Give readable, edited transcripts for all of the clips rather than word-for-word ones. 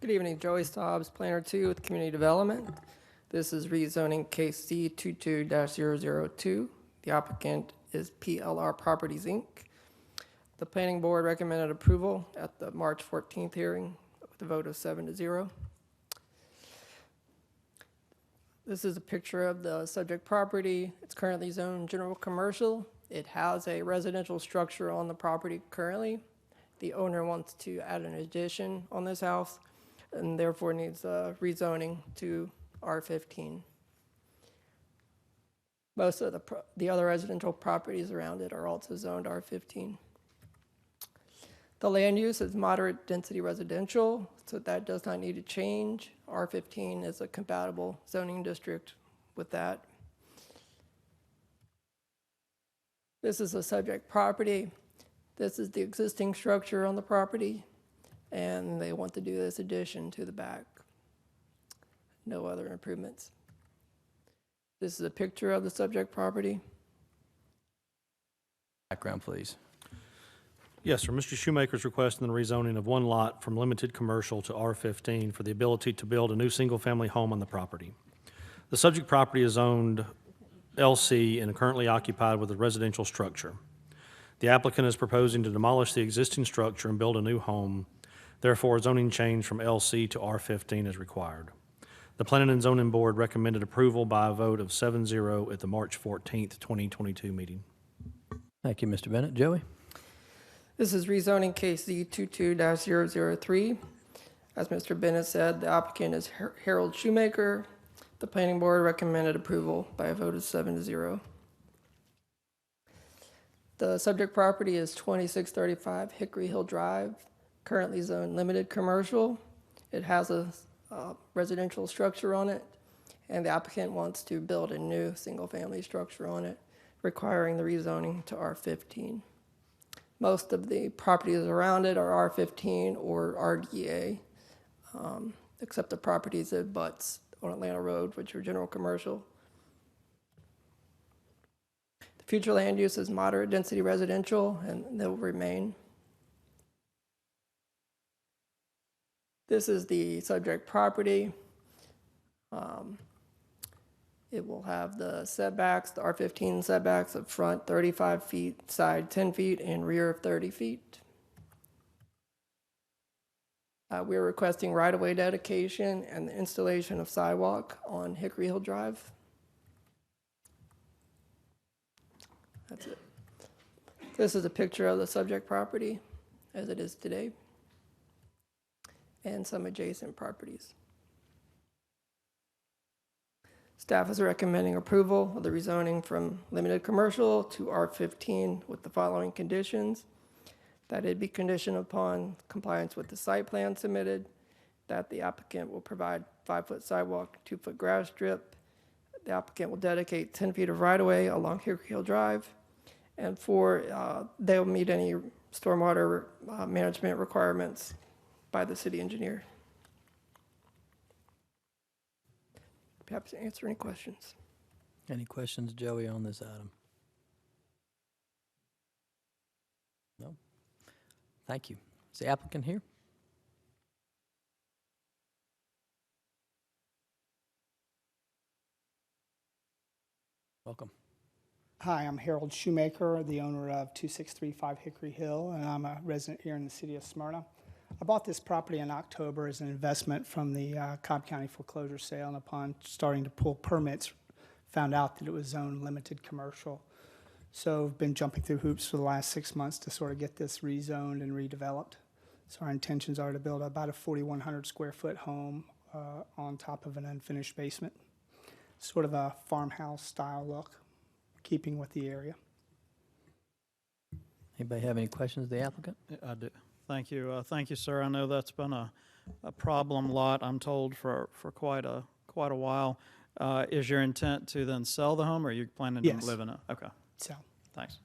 Good evening, Joey Stobbs, Planner 2 with Community Development. This is rezoning case C22-002. The applicant is PLR Properties, Inc. The Planning Board recommended approval at the March 14th hearing with a vote of 7-0. This is a picture of the subject property. It's currently zoned general commercial. It has a residential structure on the property currently. The owner wants to add an addition on this house and therefore needs rezoning to R15. Most of the other residential properties around it are also zoned R15. The land use is moderate density residential, so that does not need to change. R15 is a compatible zoning district with that. This is a subject property. This is the existing structure on the property, and they want to do this addition to the back. No other improvements. This is a picture of the subject property. Background, please. Yes, sir. Mr. Shoemaker's requesting the rezoning of one lot from limited commercial to R15 for the ability to build a new single-family home on the property. The subject property is owned LC and currently occupied with a residential structure. The applicant is proposing to demolish the existing structure and build a new home. Therefore, a zoning change from LC to R15 is required. The Planning and Zoning Board recommended approval by a vote of 7-0 at the March 14th, 2022 meeting. Thank you, Mr. Bennett. Joey? This is rezoning case Z22-003. As Mr. Bennett said, the applicant is Harold Shoemaker. The Planning Board recommended approval by a vote of 7-0. The subject property is 2635 Hickory Hill Drive, currently zoned limited commercial. It has a residential structure on it, and the applicant wants to build a new single-family structure on it, requiring the rezoning to R15. Most of the properties around it are R15 or RDA, except the properties it butts on Atlanta Road, which are general commercial. The future land use is moderate density residential, and they'll remain. This is the subject property. It will have the setbacks, the R15 setbacks up front 35 feet, side 10 feet, and rear 30 feet. We're requesting right-of-way dedication and the installation of sidewalk on Hickory Hill Drive. That's it. This is a picture of the subject property as it is today and some adjacent properties. Staff is recommending approval of the rezoning from limited commercial to R15 with the following conditions: that it be conditioned upon compliance with the site plan submitted, that the applicant will provide 5-foot sidewalk, 2-foot grass strip, the applicant will dedicate 10 feet of right-of-way along Hickory Hill Drive, and 4, they'll meet any stormwater management requirements by the city engineer. Happy to answer any questions. Any questions, Joey, on this item? No? Thank you. Is the applicant here? Welcome. Hi, I'm Harold Shoemaker, the owner of 2635 Hickory Hill, and I'm a resident here in the city of Smyrna. I bought this property in October as an investment from the Cobb County foreclosure sale, and upon starting to pull permits, found out that it was zoned limited commercial. So I've been jumping through hoops for the last 6 months to sort of get this rezoned and redeveloped. So our intentions are to build about a 4,100 square foot home on top of an unfinished basement. Sort of a farmhouse style look, keeping with the area. Anybody have any questions of the applicant? I do. Thank you. Thank you, sir. I know that's been a problem lot, I'm told, for quite a while. Is your intent to then sell the home, or are you planning Yes. to live in it? Okay. So, Thanks.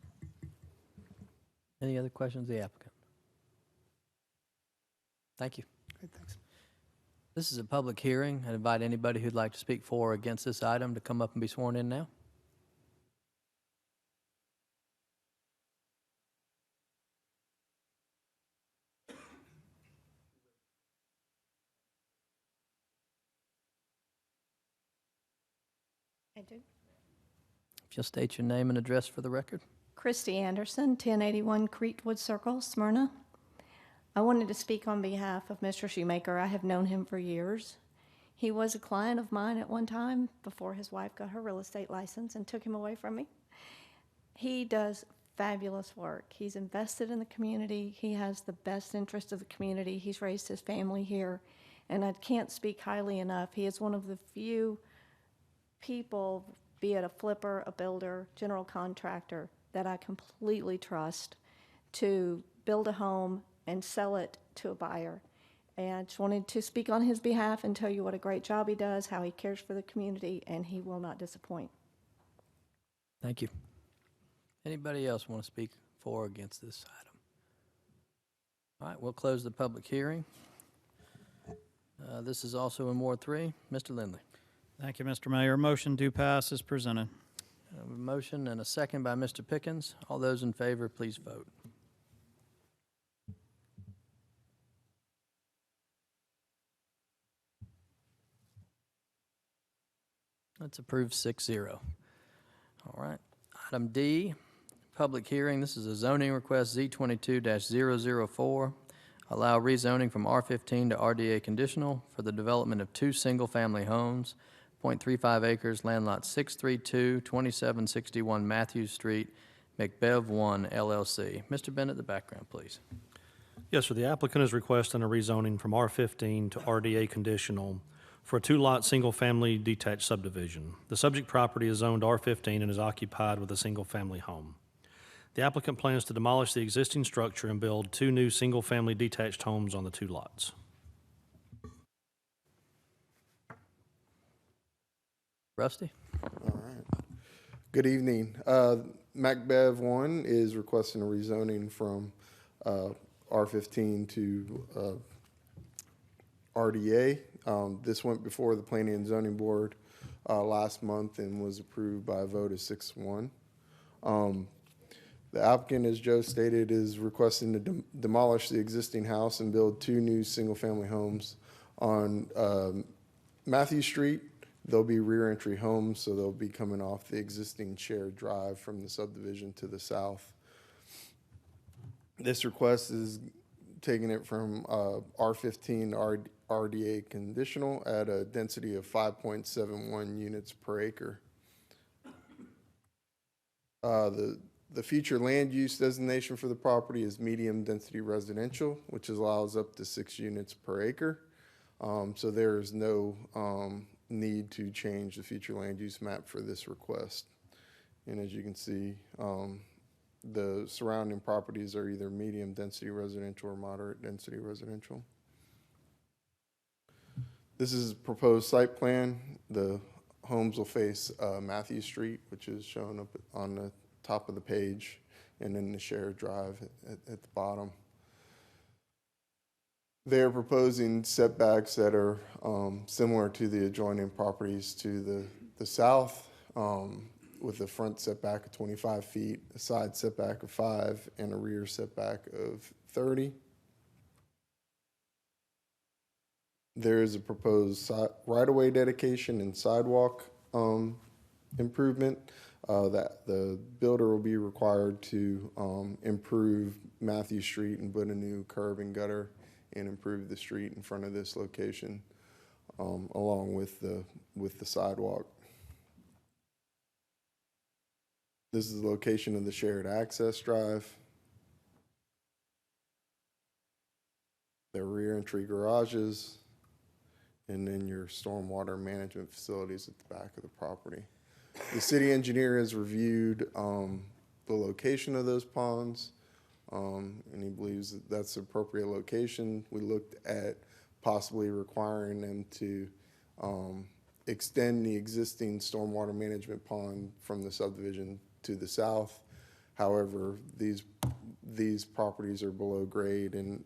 Any other questions of the applicant? Thank you. great, thanks. This is a public hearing. I invite anybody who'd like to speak for or against this item to come up and be sworn in now. I do. If you'll state your name and address for the record. Christy Anderson, 1081 Creekwood Circle, Smyrna. I wanted to speak on behalf of Mr. Shoemaker. I have known him for years. He was a client of mine at one time before his wife got her real estate license and took him away from me. He does fabulous work. He's invested in the community. He has the best interest of the community. He's raised his family here, and I can't speak highly enough. He is one of the few people, be it a flipper, a builder, general contractor, that I completely trust to build a home and sell it to a buyer. And I just wanted to speak on his behalf and tell you what a great job he does, how he cares for the community, and he will not disappoint. Thank you. Anybody else want to speak for or against this item? All right, we'll close the public hearing. This is also in Ward 3. Mr. Lindley. Thank you, Mr. Mayor. Motion do pass is presented. A motion and a second by Mr. Pickens. All those in favor, please vote. That's approved 6-0. All right. Item D, public hearing. This is a zoning request Z22-004. Allow rezoning from R15 to RDA conditional for the development of 2 single-family homes, 0.35 acres, land lot 632, 2761 Matthews Street, McBev 1 LLC. Mr. Bennett, the background, please. Yes, sir. The applicant is requesting a rezoning from R15 to RDA conditional for a 2-lot, single-family detached subdivision. The subject property is zoned R15 and is occupied with a single-family home. The applicant plans to demolish the existing structure and build 2 new single-family detached homes on the 2 lots. Rusty? All right. Good evening. MacBev 1 is requesting a rezoning from R15 to RDA. This went before the Planning and Zoning Board last month and was approved by a vote of 6-1. The applicant, as Joe stated, is requesting to demolish the existing house and build 2 new single-family homes on Matthew Street. They'll be rear entry homes, so they'll be coming off the existing shared drive from the subdivision to the south. This request is taking it from R15 to RDA conditional at a density of 5.71 units per acre. The future land use designation for the property is medium density residential, which allows up to 6 units per acre. So there is no need to change the future land use map for this request. And as you can see, the surrounding properties are either medium density residential or moderate density residential. This is a proposed site plan. The homes will face Matthew Street, which is shown up on the top of the page, and then the shared drive at the bottom. They're proposing setbacks that are similar to the adjoining properties to the south, with a front setback of 25 feet, a side setback of 5, and a rear setback of 30. There is a proposed right-of-way dedication and sidewalk improvement that the builder will be required to improve Matthew Street and put a new curb and gutter and improve the street in front of this location, along with the sidewalk. This is the location of the shared access drive. Their rear entry garages, and then your stormwater management facilities at the back of the property. The city engineer has reviewed the location of those ponds, and he believes that that's the appropriate location. We looked at possibly requiring them to extend the existing stormwater management pond from the subdivision to the south. However, these properties are below grade, and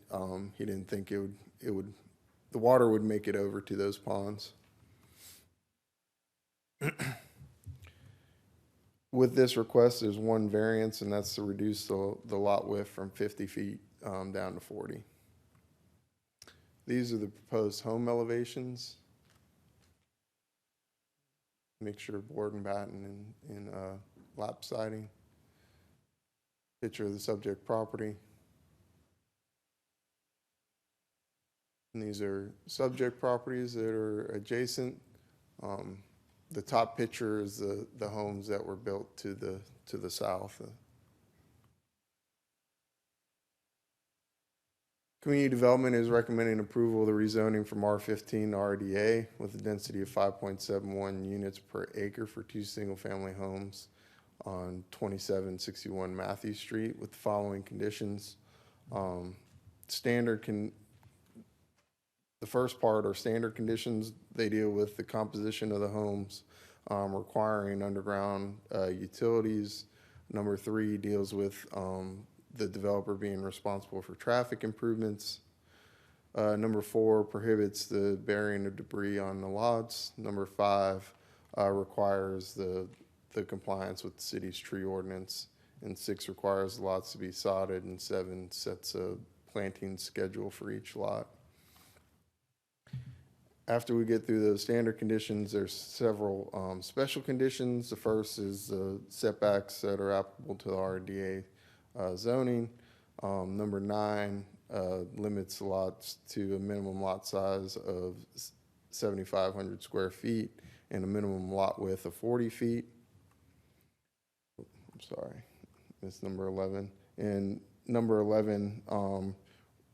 he didn't think the water would make it over to those ponds. With this request, there's one variance, and that's to reduce the lot width from 50 feet down to 40. These are the proposed home elevations. mixture of board and batten and lap siding. Picture of the subject property. And these are subject properties that are adjacent. The top picture is the homes that were built to the south. Community Development is recommending approval of the rezoning from R15 to RDA with a density of 5.71 units per acre for 2 single-family homes on 2761 Matthew Street with the following conditions. The first part are standard conditions. They deal with the composition of the homes, requiring underground utilities. Number 3 deals with the developer being responsible for traffic improvements. Number 4 prohibits the burying of debris on the lots. Number 5 requires the compliance with the city's tree ordinance. And 6 requires the lots to be sodded, and 7 sets a planting schedule for each lot. After we get through those standard conditions, there's several special conditions. The first is the setbacks that are applicable to the RDA zoning. Number 9 limits the lots to a minimum lot size of 7,500 square feet and a minimum lot width of 40 feet. I'm sorry, it's number 11. And number 11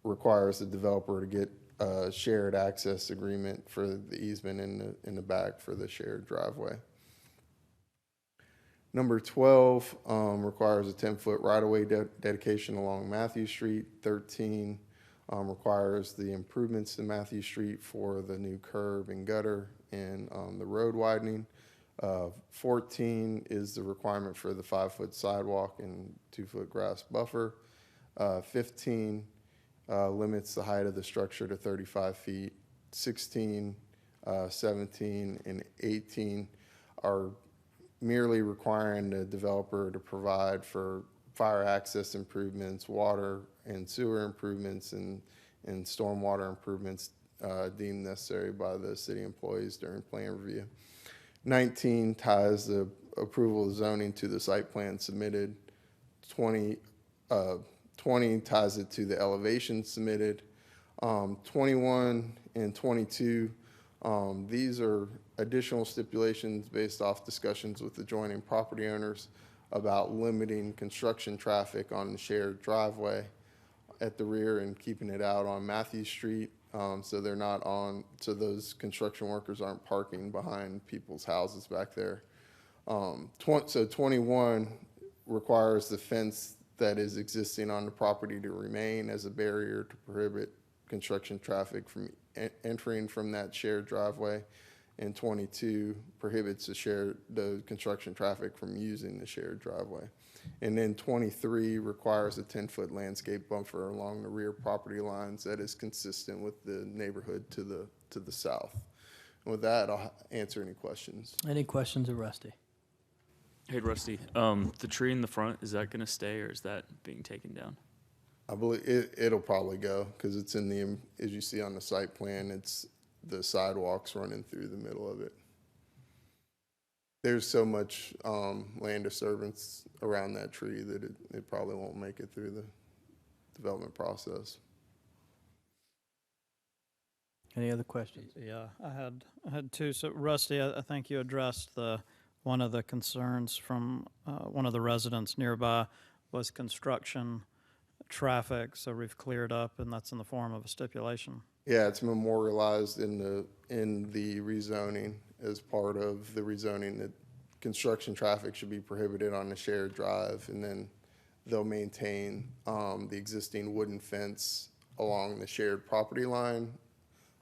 requires the developer to get a shared access agreement for the easement in the back for the shared driveway. Number 12 requires a 10-foot right-of-way dedication along Matthew Street. 13 requires the improvements to Matthew Street for the new curb and gutter and the road widening. 14 is the requirement for the 5-foot sidewalk and 2-foot grass buffer. 15 limits the height of the structure to 35 feet. 16, 17, and 18 are merely requiring the developer to provide for fire access improvements, water and sewer improvements, and stormwater improvements deemed necessary by the city employees during plan review. 19 ties the approval of zoning to the site plan submitted. 20 ties it to the elevation submitted. 21 and 22, these are additional stipulations based off discussions with adjoining property owners about limiting construction traffic on the shared driveway at the rear and keeping it out on Matthew Street, so they're not on, so those construction workers aren't parking behind people's houses back there. So 21 requires the fence that is existing on the property to remain as a barrier to prohibit construction traffic from entering from that shared driveway. And 22 prohibits the construction traffic from using the shared driveway. And then 23 requires a 10-foot landscape buffer along the rear property lines that is consistent with the neighborhood to the south. And with that, I'll answer any questions. Any questions of Rusty? Hey, Rusty, the tree in the front, is that going to stay or is that being taken down? I believe it'll probably go because it's in the, as you see on the site plan, it's the sidewalks running through the middle of it. There's so much land disturbance around that tree that it probably won't make it through the development process. Any other questions? Yeah, I had 2. So Rusty, I think you addressed one of the concerns from one of the residents nearby was construction traffic. So we've cleared up, and that's in the form of a stipulation. Yeah, it's memorialized in the rezoning as part of the rezoning that construction traffic should be prohibited on the shared drive, and then they'll maintain the existing wooden fence along the shared property line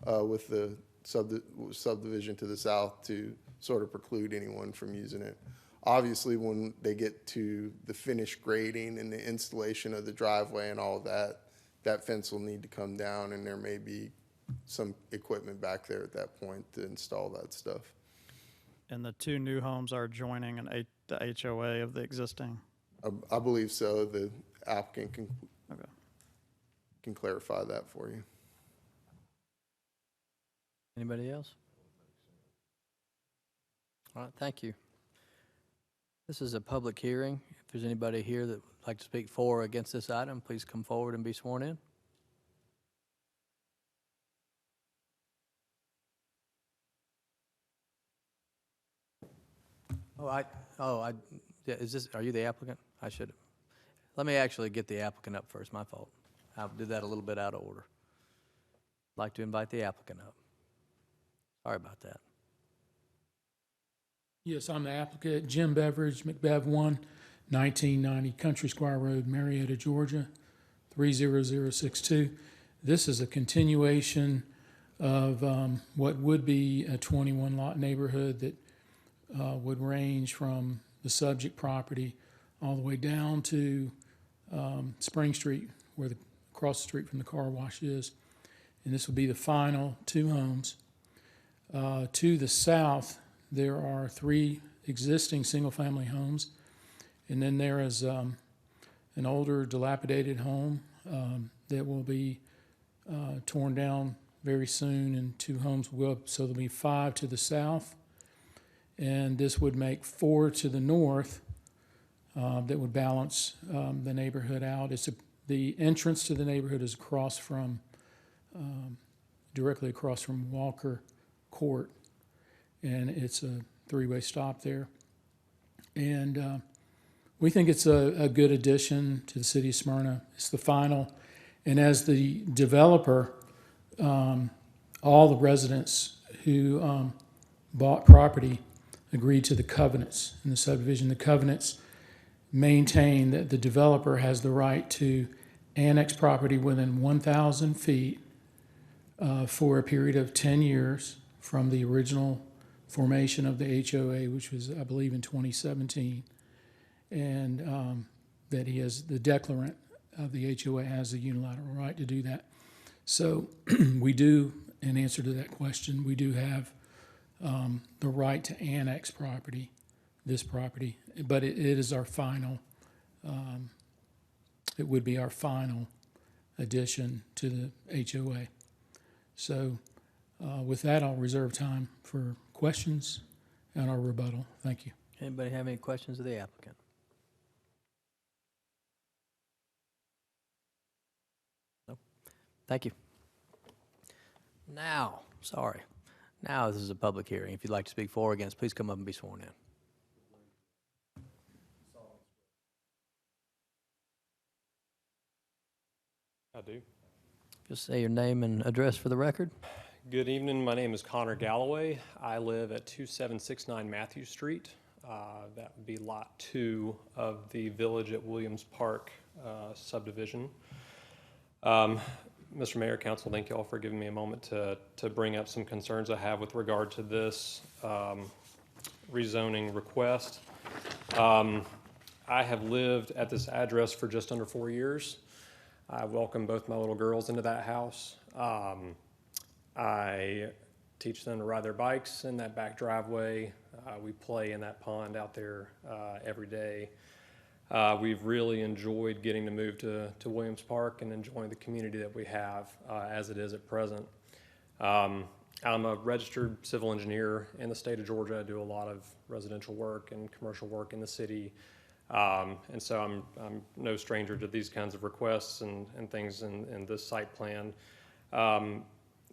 with the subdivision to the south to sort of preclude anyone from using it. Obviously, when they get to the finished grading and the installation of the driveway and all of that, that fence will need to come down, and there may be some equipment back there at that point to install that stuff. And the 2 new homes are joining the HOA of the existing? I believe so. The applicant Okay. can clarify that for you. Anybody else? All right, thank you. This is a public hearing. If there's anybody here that would like to speak for or against this item, please come forward and be sworn in. Yeah, are you the applicant? I should, let me actually get the applicant up first, my fault. I did that a little bit out of order. I'd like to invite the applicant up. Sorry about that. Yes, I'm the applicant, Jim Beveridge, McBev 1, 1990 Country Squire Road, Marietta, Georgia, 30062. This is a continuation of what would be a 21-lot neighborhood that would range from the subject property all the way down to Spring Street, where across the street from the car wash is. And this will be the final 2 homes. To the south, there are 3 existing single-family homes, and then there is an older, dilapidated home that will be torn down very soon, and 2 homes will go up, so there'll be 5 to the south, and this would make 4 to the north that would balance the neighborhood out. The entrance to the neighborhood is across from, directly across from Walker Court, and it's a 3-way stop there. And we think it's a good addition to the city of Smyrna. It's the final, and as the developer, all the residents who bought property agreed to the covenants in the subdivision. The covenants maintain that the developer has the right to annex property within 1,000 feet for a period of 10 years from the original formation of the HOA, which was, I believe, in 2017, and that he has, the declarant of the HOA has the unilateral right to do that. So we do, in answer to that question, we do have the right to annex property, this property, but it is our final, it would be our final addition to the HOA. So with that, I'll reserve time for questions and our rebuttal. Thank you. Anybody have any questions of the applicant? No? Thank you. Now, this is a public hearing. If you'd like to speak for or against, please come up and be sworn in. I do. Just say your name and address for the record. Good evening. My name is Connor Galloway. I live at 2769 Matthew Street. That would be Lot 2 of the Village at Williams Park subdivision. Mr. Mayor, Council, thank you all for giving me a moment to bring up some concerns I have with regard to this rezoning request. I have lived at this address for just under 4 years. I welcomed both my little girls into that house. I teach them to ride their bikes in that back driveway. We play in that pond out there every day. We've really enjoyed getting to move to Williams Park and enjoying the community that we have as it is at present. I'm a registered civil engineer in the state of Georgia. I do a lot of residential work and commercial work in the city. And so I'm no stranger to these kinds of requests and things in this site plan.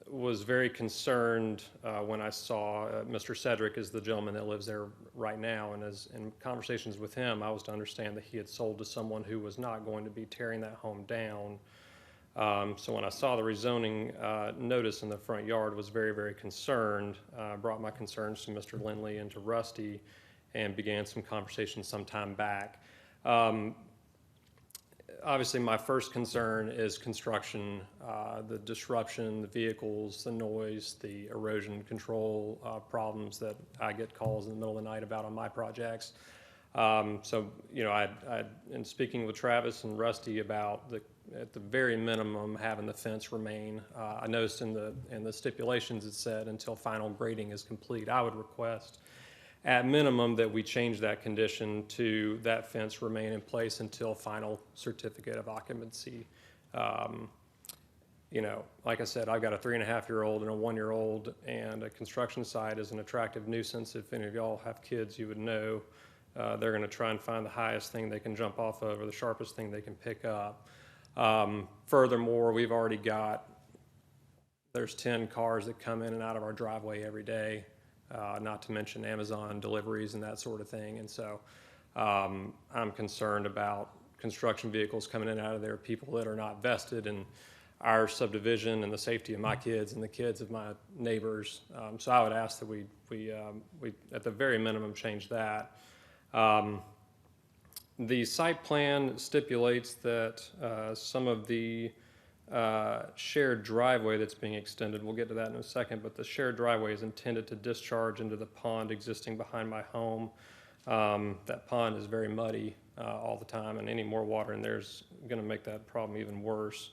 Was very concerned when I saw Mr. Cedric is the gentleman that lives there right now, and as in conversations with him, I was to understand that he had sold to someone who was not going to be tearing that home down. So when I saw the rezoning notice in the front yard, was very, very concerned. Brought my concerns to Mr. Lindley and to Rusty, and began some conversations some time back. Obviously, my first concern is construction, the disruption, the vehicles, the noise, the erosion control problems that I get calls in the middle of the night about on my projects. So, you know, in speaking with Travis and Rusty about at the very minimum, having the fence remain. I noticed in the stipulations it said until final grading is complete. I would request at minimum that we change that condition to that fence remain in place until final certificate of occupancy you know, like I said, I've got a 3.5-year-old and a 1-year-old, and a construction site is an attractive nuisance. If any of y'all have kids, you would know. They're going to try and find the highest thing they can jump off of or the sharpest thing they can pick up. Furthermore, we've already got, there's 10 cars that come in and out of our driveway every day, not to mention Amazon deliveries and that sort of thing. And so I'm concerned about construction vehicles coming in and out of there, people that are not vested in our subdivision and the safety of my kids and the kids of my neighbors. So I would ask that we at the very minimum, change that. The site plan stipulates that some of the shared driveway that's being extended, we'll get to that in a second, but the shared driveway is intended to discharge into the pond existing behind my home. That pond is very muddy all the time, and any more water in there is going to make that problem even worse.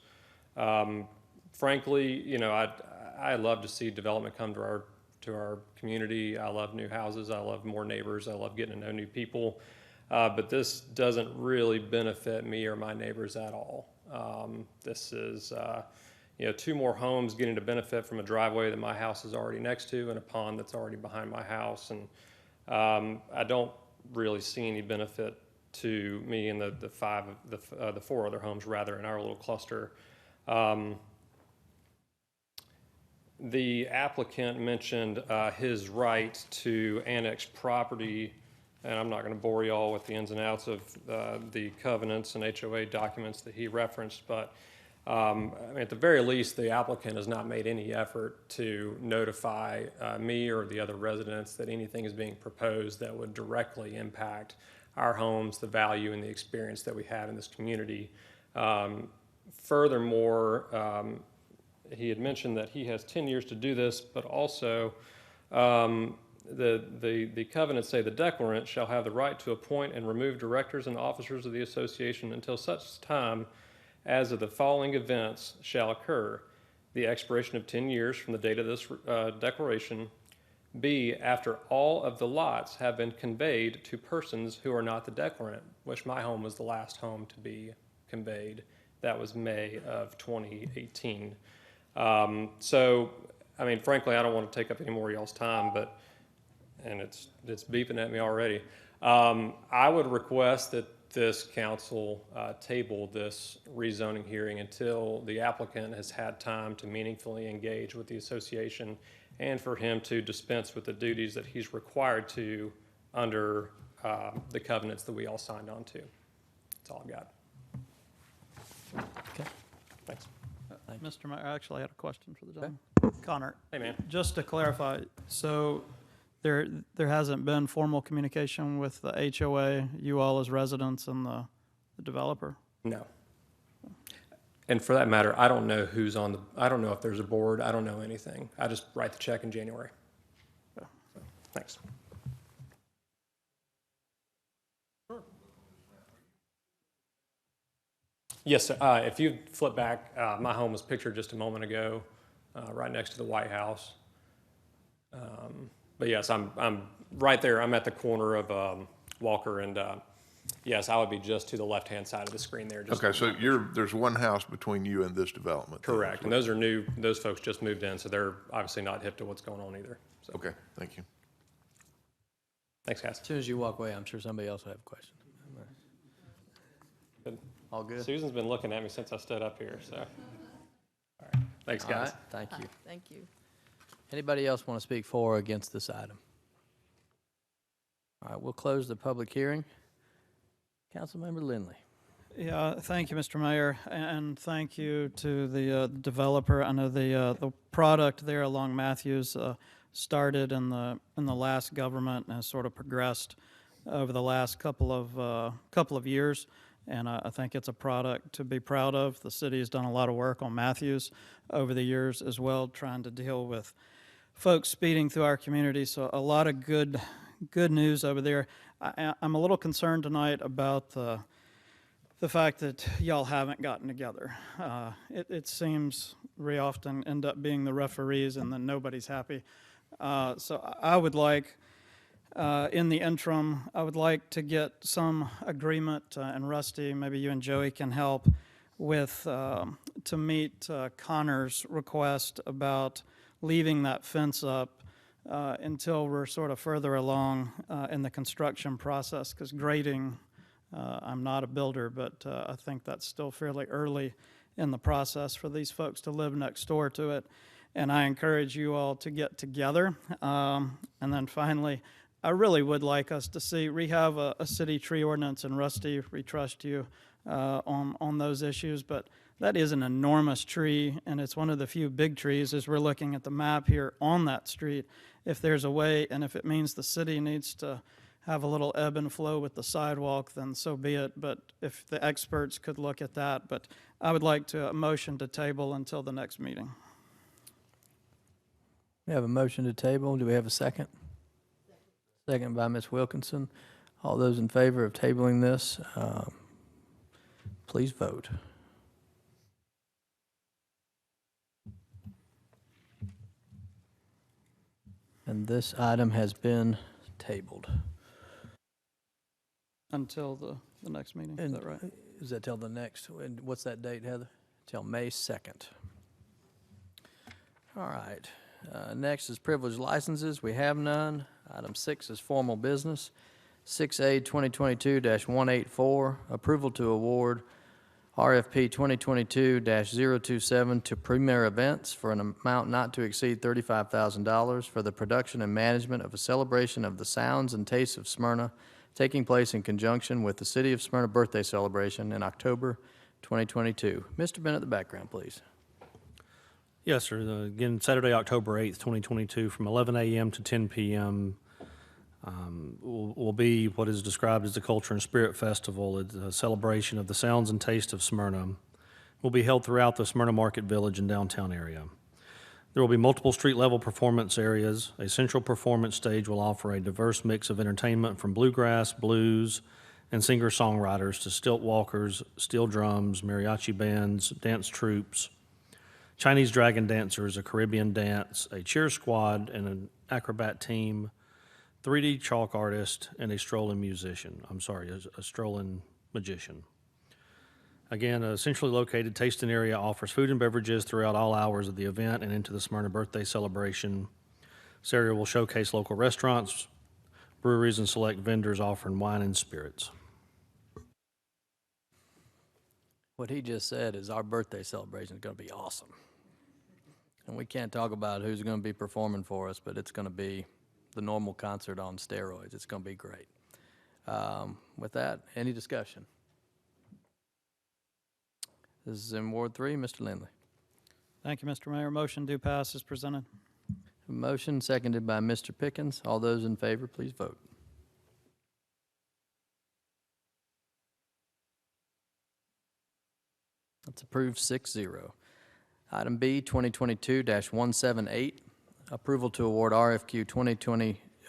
Frankly, you know, I love to see development come to our community. I love new houses. I love more neighbors. I love getting to know new people. But this doesn't really benefit me or my neighbors at all. This is, you know, 2 more homes getting to benefit from a driveway that my house is already next to and a pond that's already behind my house. And I don't really see any benefit to me and the 4 other homes rather in our little cluster. The applicant mentioned his right to annex property, and I'm not going to bore you all with the ins and outs of the covenants and HOA documents that he referenced, but I mean, at the very least, the applicant has not made any effort to notify me or the other residents that anything is being proposed that would directly impact our homes, the value and the experience that we have in this community. Furthermore, he had mentioned that he has 10 years to do this, but also the covenants say the declarant shall have the right to appoint and remove directors and officers of the association until such time as of the following events shall occur: the expiration of 10 years from the date of this declaration, B, after all of the lots have been conveyed to persons who are not the declarant, which my home was the last home to be conveyed. That was May of 2018. So, I mean, frankly, I don't want to take up any more of y'all's time, but, and it's beeping at me already. I would request that this council table this rezoning hearing until the applicant has had time to meaningfully engage with the association and for him to dispense with the duties that he's required to under the covenants that we all signed on to. That's all I've got. Okay. Thanks. Mr. Mayor, I actually had a question for the gentleman. Connor. Hey, man. Just to clarify, so there hasn't been formal communication with the HOA, you all as residents, and the developer? No. And for that matter, I don't know who's on the, I don't know if there's a board. I don't know anything. I just write the check in January. So, thanks. Yes, sir. If you flip back, my home was pictured just a moment ago, right next to the White House. But yes, I'm right there. I'm at the corner of Walker and yes, I would be just to the left-hand side of the screen there. Just Okay, so there's one house between you and this development. correct, and those are new. Those folks just moved in, so they're obviously not hip to what's going on either. So, Okay, thank you. thanks, guys. As soon as you walk away, I'm sure somebody else will have a question. Good. All good? Susan's been looking at me since I stood up here, so. All right. Thanks, All guys. right, thank you. Thank you. Anybody else want to speak for or against this item? All right, we'll close the public hearing. Councilmember Lindley. Yeah, thank you, Mr. Mayor, and thank you to the developer. I know the product there along Matthews started in the last government and has sort of progressed over the last couple of years, and I think it's a product to be proud of. The city has done a lot of work on Matthews over the years as well, trying to deal with folks speeding through our community. So a lot of good news over there. I'm a little concerned tonight about the fact that y'all haven't gotten together. It seems very often end up being the referees and then nobody's happy. So I would like, in the interim, I would like to get some agreement, and Rusty, maybe you and Joey can help, to meet Connor's request about leaving that fence up until we're sort of further along in the construction process, because grading, I'm not a builder, but I think that's still fairly early in the process for these folks to live next door to it. And I encourage you all to get together. And then finally, I really would like us to see, we have a city tree ordinance, and Rusty, we trust you on those issues, but that is an enormous tree, and it's one of the few big trees, as we're looking at the map here, on that street. If there's a way, and if it means the city needs to have a little ebb and flow with the sidewalk, then so be it. But if the experts could look at that, but I would like to motion to table until the next meeting. We have a motion to table. Do we have a second? Second by Ms. Wilkinson. All those in favor of tabling this, please vote. And this item has been tabled. Until the next meeting, is that right? Is that till the next, and what's that date, Heather? Till May 2nd. All right. Next is privileged licenses. We have none. Item 6 is formal business. 6A 2022-184, approval to award RFP 2022-027 to Premier Events for an amount not to exceed $35,000 for the production and management of a celebration of the sounds and tastes of Smyrna, taking place in conjunction with the City of Smyrna birthday celebration in October 2022. Mr. Bennett, the background, please. Yes, sir. Again, Saturday, October 8th, 2022, from 11 a.m. to 10 p.m. Will be what is described as the Culture and Spirit Festival. It's a celebration of the sounds and taste of Smyrna. Will be held throughout the Smyrna Market Village and downtown area. There will be multiple street-level performance areas. A central performance stage will offer a diverse mix of entertainment from bluegrass, blues, and singer-songwriters to stilt walkers, steel drums, mariachi bands, dance troupes, Chinese dragon dancers, a Caribbean dance, a cheer squad, and an acrobat team, 3D chalk artist, and a strolling musician. A strolling magician. Again, a centrally located tasting area offers food and beverages throughout all hours of the event and into the Smyrna birthday celebration. This area will showcase local restaurants, breweries, and select vendors offering wine and spirits. What he just said is our birthday celebration is going to be awesome. And we can't talk about who's going to be performing for us, but it's going to be the normal concert on steroids. It's going to be great. With that, any discussion? This is in Ward 3. Mr. Lindley. Thank you, Mr. Mayor. Motion do pass as presented. A motion seconded by Mr. Pickens. All those in favor, please vote. That's approved 6-0. Item B, 2022-178, approval to award RFQ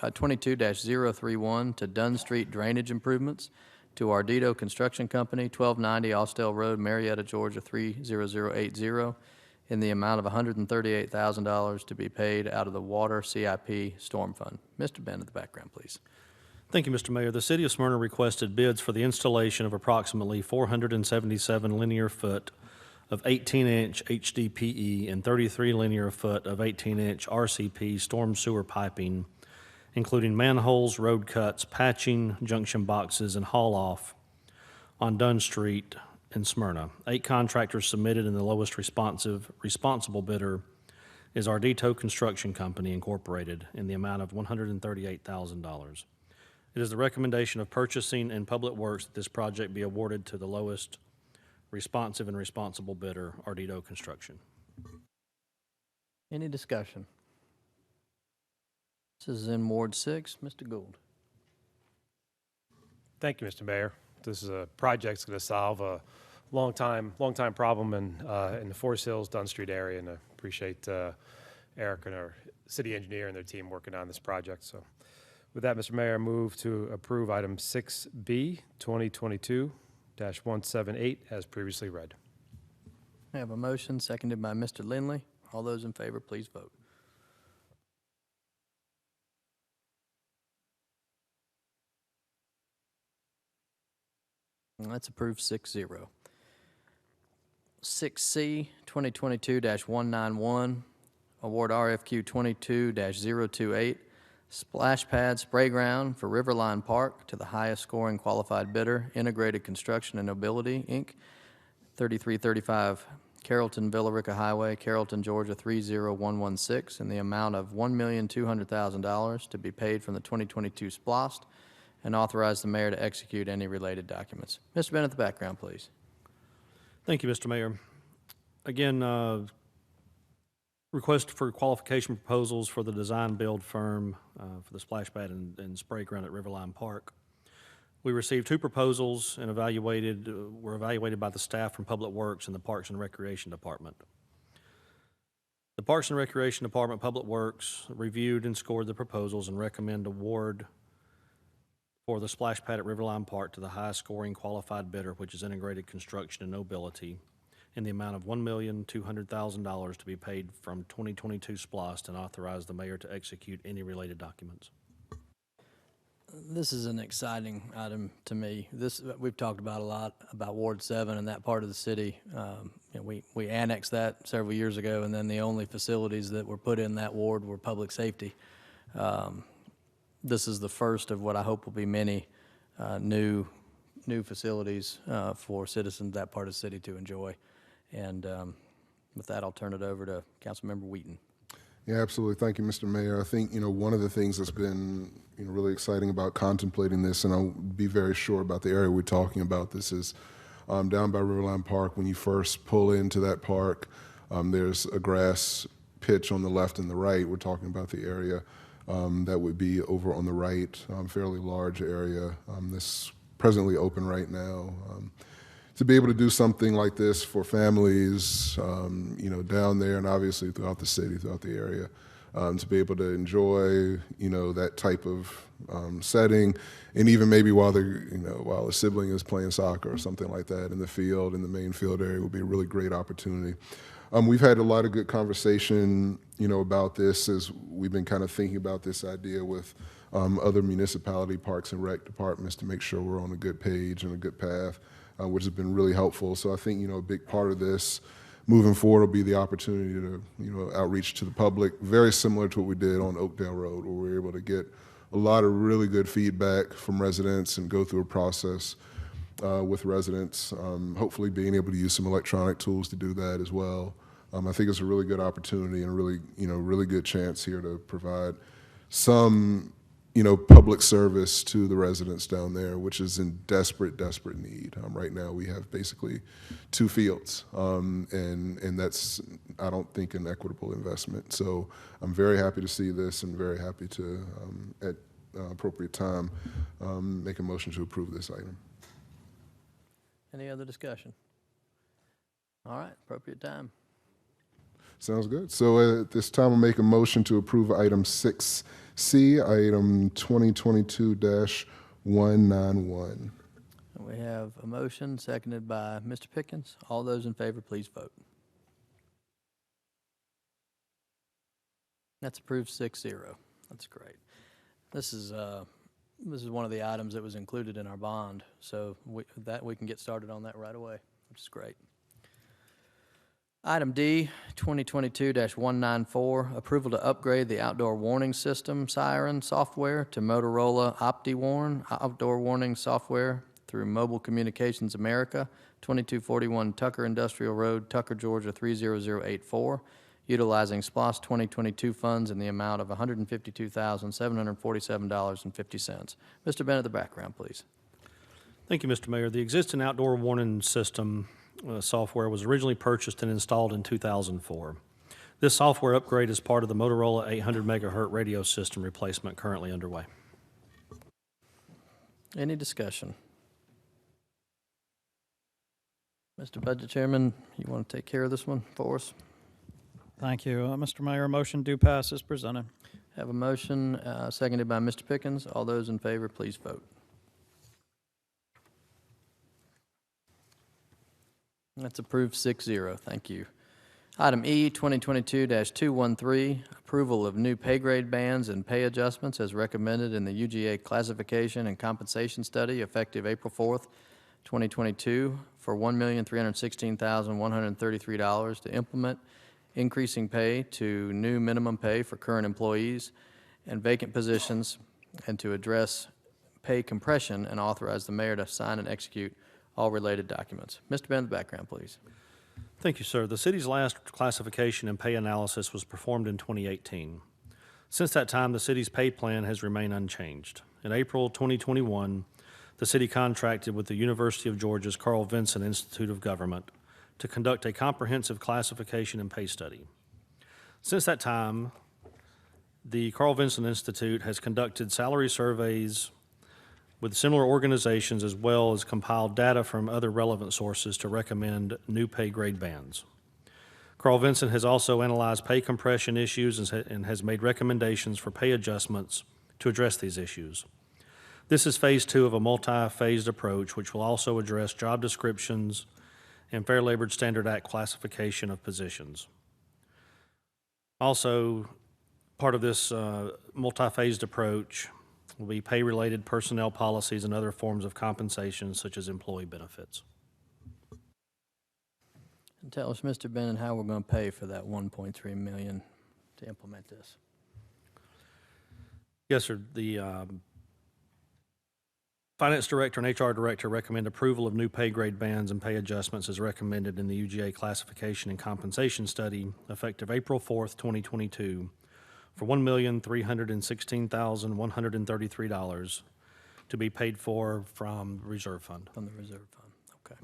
22-031 to Dunn Street Drainage Improvements to Ardito Construction Company, 1290 Austell Road, Marietta, Georgia, 30080, in the amount of $138,000 to be paid out of the Water CIP Storm Fund. Mr. Bennett, the background, please. Thank you, Mr. Mayor. The City of Smyrna requested bids for the installation of approximately 477 linear foot of 18-inch HDPE and 33 linear foot of 18-inch RCP storm sewer piping, including manholes, road cuts, patching, junction boxes, and haul-off on Dunn Street in Smyrna. 8 contractors submitted, and the lowest responsible bidder is Ardito Construction Company, Incorporated, in the amount of $138,000. It is the recommendation of Purchasing and Public Works that this project be awarded to the lowest responsive and responsible bidder, Ardito Construction. Any discussion? This is in Ward 6. Mr. Gould. Thank you, Mr. Mayor. This is a project that's going to solve a long time problem in the Forest Hills, Dunn Street area, and I appreciate Eric and our city engineer and their team working on this project. So with that, Mr. Mayor, I move to approve item 6B, 2022-178, as previously read. I have a motion seconded by Mr. Lindley. All those in favor, please vote. And that's approved 6-0. 6C, 2022-191, award RFQ 22-028, splash pad spray ground for Riverline Park to the highest scoring qualified bidder, Integrated Construction and Mobility, Inc., 3335 Carrollton Villarica Highway, Carrollton, Georgia 30116, in the amount of $1,200,000 to be paid from the 2022 SPLOST, and authorize the mayor to execute any related documents. Mr. Bennett, the background, please. Thank you, Mr. Mayor. Again, request for qualification proposals for the design build firm for the splash pad and spray ground at Riverline Park. We received 2 proposals and were evaluated by the staff from Public Works and the Parks and Recreation Department. The Parks and Recreation Department, Public Works, reviewed and scored the proposals and recommend award for the splash pad at Riverline Park to the highest scoring qualified bidder, which is Integrated Construction and Mobility, in the amount of $1,200,000 to be paid from 2022 SPLOST, and authorize the mayor to execute any related documents. This is an exciting item to me. We've talked about a lot about Ward 7 and that part of the city. We annexed that several years ago, and then the only facilities that were put in that ward were public safety. This is the first of what I hope will be many new facilities for citizens of that part of the city to enjoy. And with that, I'll turn it over to Councilmember Wheaton. Yeah, absolutely. Thank you, Mr. Mayor. I think, one of the things that's been, really exciting about contemplating this, and I'll be very sure about the area we're talking about, this is down by Riverline Park. When you first pull into that park, there's a grass pitch on the left and the right. We're talking about the area that would be over on the right, fairly large area that's presently open right now. To be able to do something like this for families, down there and obviously throughout the city, throughout the area, to be able to enjoy, that type of setting, and even maybe while while a sibling is playing soccer or something like that in the field, in the main field area, would be a really great opportunity. We've had a lot of good conversation, about this as we've been kind of thinking about this idea with other municipality parks and rec departments to make sure we're on a good page and a good path. Which has been really helpful. So I think, a big part of this moving forward will be the opportunity to, outreach to the public, very similar to what we did on Oakdale Road, where we were able to get a lot of really good feedback from residents and go through a process with residents, hopefully being able to use some electronic tools to do that as well. I think it's a really good opportunity and a really, really good chance here to provide some public service to the residents down there, which is in desperate need. Right now, we have basically 2 fields, and that's, I don't think, an equitable investment. So I'm very happy to see this and very happy to, at appropriate time, make a motion to approve this item. Any other discussion? All right, appropriate time. Sounds good. So at this time, I'll make a motion to approve item 6C, item 2022-191. We have a motion seconded by Mr. Pickens. All those in favor, please vote. That's approved 6-0. That's great. This is one of the items that was included in our bond, so we can get started on that right away, which is great. Item D, 2022-194, approval to upgrade the outdoor warning system siren software to Motorola OptiWarn outdoor warning software through Mobile Communications America, 2241 Tucker Industrial Road, Tucker, Georgia 30084, utilizing SPLOST 2022 funds in the amount of $152,747.50. Mr. Bennett, the background, please. Thank you, Mr. Mayor. The existing outdoor warning system software was originally purchased and installed in 2004. This software upgrade is part of the Motorola 800 megahertz radio system replacement currently underway. Any discussion? Mr. Budget Chairman, you want to take care of this one for us? Thank you. Mr. Mayor, a motion do pass as presented. Have a motion seconded by Mr. Pickens. All those in favor, please vote. That's approved 6-0. Thank you. Item E, 2022-213, approval of new pay grade bands and pay adjustments as recommended in the UGA classification and compensation study effective April 4th, 2022 for $1,316,133 to implement increasing pay to new minimum pay for current employees and vacant positions, and to address pay compression and authorize the mayor to sign and execute all related documents. Mr. Bennett, the background, please. Thank you, sir. The city's last classification and pay analysis was performed in 2018. Since that time, the city's pay plan has remained unchanged. In April 2021, the city contracted with the University of Georgia's Carl Vinson Institute of Government to conduct a comprehensive classification and pay study. Since that time, the Carl Vinson Institute has conducted salary surveys with similar organizations, as well as compiled data from other relevant sources to recommend new pay grade bands. Carl Vinson has also analyzed pay compression issues and has made recommendations for pay adjustments to address these issues. This is phase 2 of a multi-phased approach, which will also address job descriptions and Fair Labor Standard Act classification of positions. Also, part of this multi-phased approach will be pay-related personnel policies and other forms of compensation, such as employee benefits. And tell us, Mr. Bennett, how we're going to pay for that $1.3 million to implement this. Yes, sir. The Finance Director and HR Director recommend approval of new pay grade bands and pay adjustments as recommended in the UGA Classification and Compensation Study effective April 4th, 2022 for $1,316,133 to be paid for from Reserve Fund. From the Reserve Fund, okay.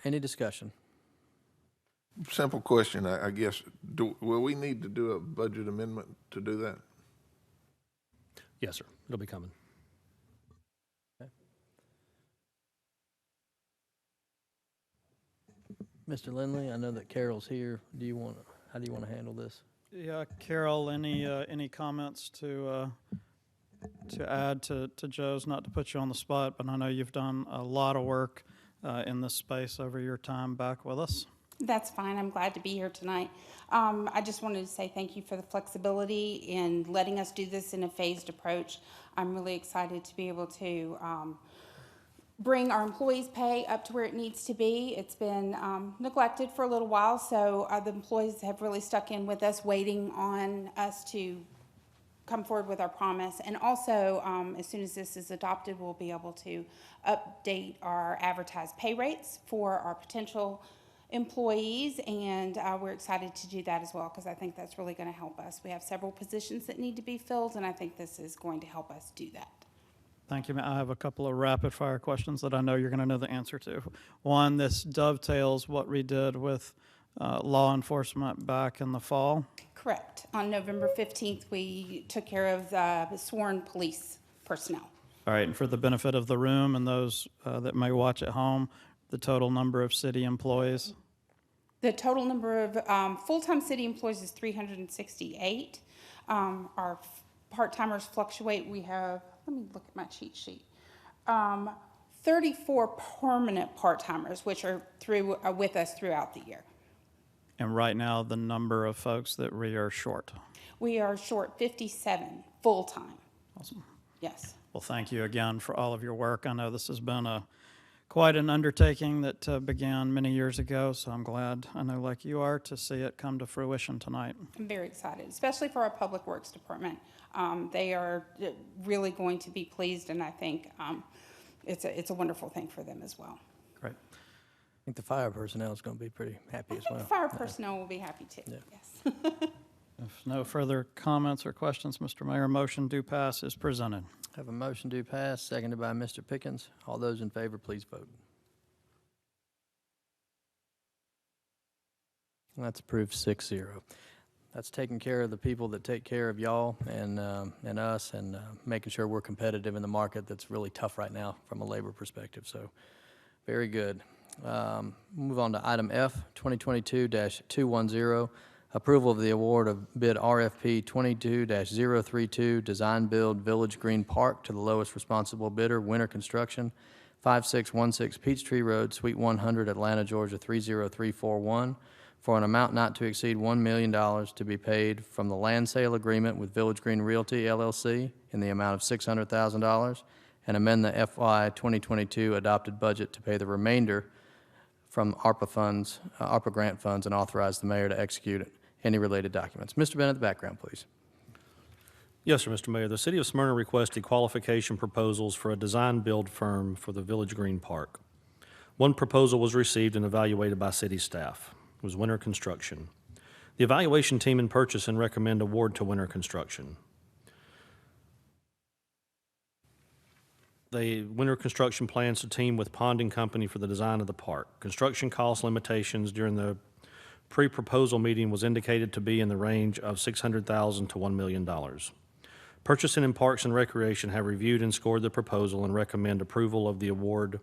Any discussion? Simple question, I guess. Will we need to do a budget amendment to do that? Yes, sir. It'll be coming. Mr. Lindley, I know that Carol's here. How do you want to handle this? Yeah, Carol, any comments to add to Joe's? Not to put you on the spot, but I know you've done a lot of work in this space over your time back with us. That's fine. I'm glad to be here tonight. I just wanted to say thank you for the flexibility in letting us do this in a phased approach. I'm really excited to be able to bring our employees' pay up to where it needs to be. It's been neglected for a little while, so the employees have really stuck in with us, waiting on us to come forward with our promise. And also, as soon as this is adopted, we'll be able to update our advertised pay rates for our potential employees, and we're excited to do that as well, because I think that's really going to help us. We have several positions that need to be filled, and I think this is going to help us do that. Thank you. I have a couple of rapid-fire questions that I know you're going to know the answer to. One, this dovetails what we did with law enforcement back in the fall. Correct. On November 15th, we took care of the sworn police personnel. All right, and for the benefit of the room and those that may watch at home, the total number of city employees? The total number of full-time city employees is 368. Our part-timers fluctuate. We have, let me look at my cheat sheet, 34 permanent part-timers, which are with us throughout the year. And right now, the number of folks that we are short? We are short 57 full-time. Awesome. Yes. Well, thank you again for all of your work. I know this has been quite an undertaking that began many years ago, so I'm glad, I know like you are, to see it come to fruition tonight. I'm very excited, especially for our Public Works Department. They are really going to be pleased, and I think it's a wonderful thing for them as well. Great. I think the fire personnel is going to be pretty happy as well. Fire personnel will be happy too, Yeah. yes. If no further comments or questions, Mr. Mayor, motion do pass is presented. Have a motion to pass, seconded by Mr. Pickens. All those in favor, please vote. That's approved 6-0. That's taking care of the people that take care of y'all and us, and making sure we're competitive in the market that's really tough right now from a labor perspective. So, very good. Move on to item F, 2022-210. Approval of the award of bid RFP 22-032, Design Build Village Green Park to the lowest responsible bidder, Winter Construction, 5616 Peachtree Road, Suite 100, Atlanta, Georgia 30341, for an amount not to exceed $1 million to be paid from the land sale agreement with Village Green Realty, LLC, in the amount of $600,000, and amend the FY 2022 adopted budget to pay the remainder from ARPA funds, ARPA grant funds, and authorize the mayor to execute any related documents. Mr. Bennett, the background, please. Yes, sir, Mr. Mayor. The City of Smyrna requested qualification proposals for a design-build firm for the Village Green Park. One proposal was received and evaluated by city staff. It was Winter Construction. The evaluation team and purchasing recommend award to Winter Construction. The Winter Construction plans to team with Ponding Company for the design of the park. Construction cost limitations during the pre-proposal meeting was indicated to be in the range of $600,000 to $1 million. Purchasing and Parks and Recreation have reviewed and scored the proposal and recommend approval of the award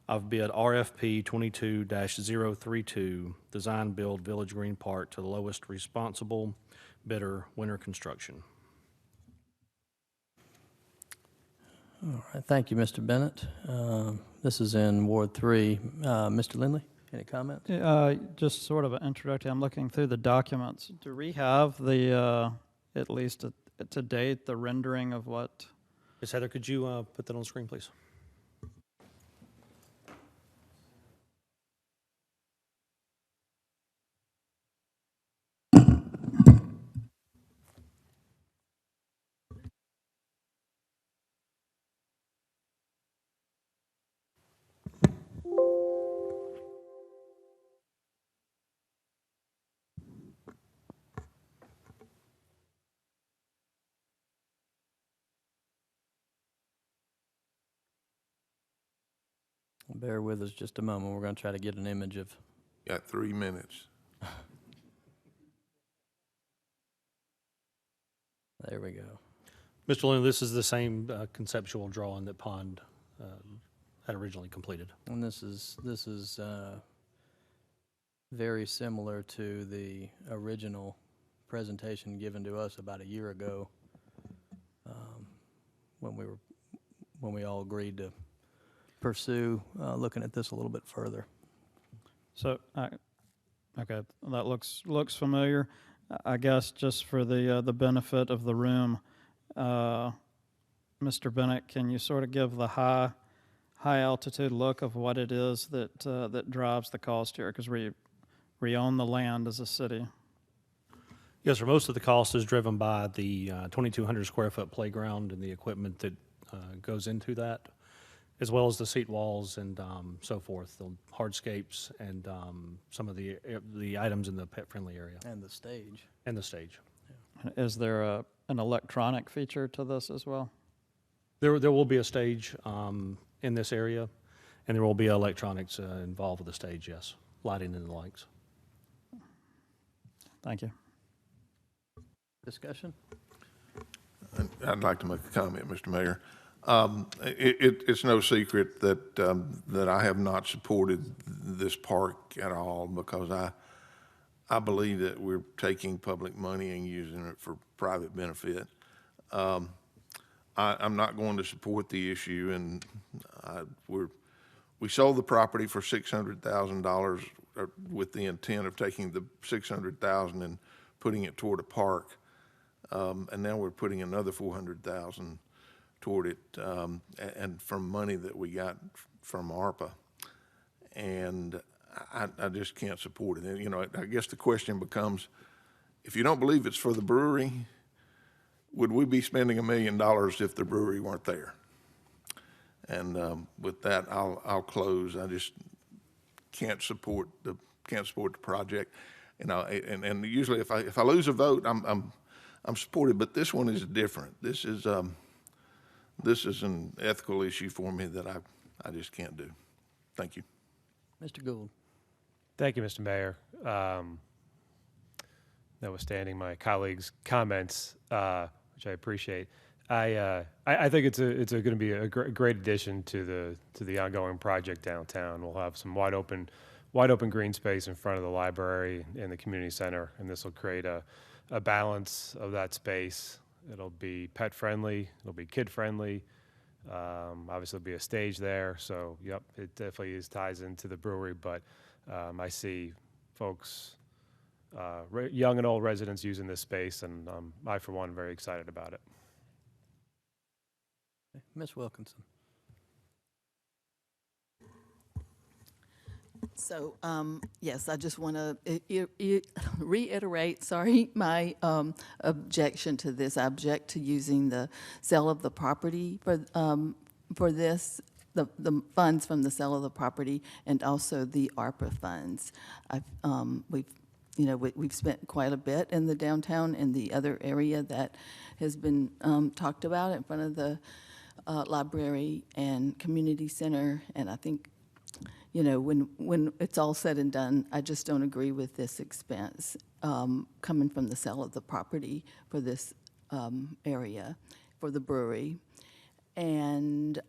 of bid RFP 22-032, Design Build Village Green Park, to the lowest responsible bidder, Winter Construction. All right, thank you, Mr. Bennett. This is in Ward 3. Mr. Lindley, any comments? Just sort of an introductory, I'm looking through the documents. Do we have the, at least to date, the rendering of what? Ms. Heather, could you put that on the screen, please? Bear with us just a moment. We're going to try to get an image of. Got 3 minutes. There we go. Mr. Lindley, this is the same conceptual drawing that Pond had originally completed. And this is very similar to the original presentation given to us about a year ago, when we all agreed to pursue looking at this a little bit further. So, okay, that looks familiar. I guess just for the benefit of the room, Mr. Bennett, can you sort of give the high altitude look of what it is that drives the cost here? Because we own the land as a city. Yes, sir. Most of the cost is driven by the 2,200 square foot playground and the equipment that goes into that, as well as the seat walls and so forth, the hardscapes and some of the items in the pet-friendly area. And the stage. And the stage. Is there an electronic feature to this as well? There will be a stage in this area, and there will be electronics involved with the stage, yes, lighting and the lights. Thank you. Discussion? I'd like to make a comment, Mr. Mayor. It's no secret that I have not supported this park at all, because I believe that we're taking public money and using it for private benefit. I'm not going to support the issue, and we sold the property for $600,000 with the intent of taking the $600,000 and putting it toward a park, and now we're putting another $400,000 toward it, and from money that we got from ARPA, and I just can't support it. And, you know, I guess the question becomes, if you don't believe it's for the brewery, would we be spending $1 million if the brewery weren't there? And with that, I'll close. I just can't support the project. You know, and usually if I lose a vote, I'm supportive, but this one is different. This is an ethical issue for me that I just can't do. Thank you. Mr. Gould. Thank you, Mr. Mayor. Notwithstanding my colleagues' comments, which I appreciate, I think it's going to be a great addition to the ongoing project downtown. We'll have some wide open green space in front of the library and the community center, and this will create a balance of that space. It'll be pet friendly. It'll be kid friendly. Obviously, there'll be a stage there. So, yep, it definitely ties into the brewery. But I see folks, young and old residents using this space, and I, for one, am very excited about it. Ms. Wilkinson. So, yes, I just want to reiterate, my objection to this. I object to using the sale of the property for this, the funds from the sale of the property, and also the ARPA funds. We've spent quite a bit in the downtown and the other area that has been talked about in front of the library and community center, and I think, when it's all said and done, I just don't agree with this expense coming from the sale of the property for this area, for the brewery. And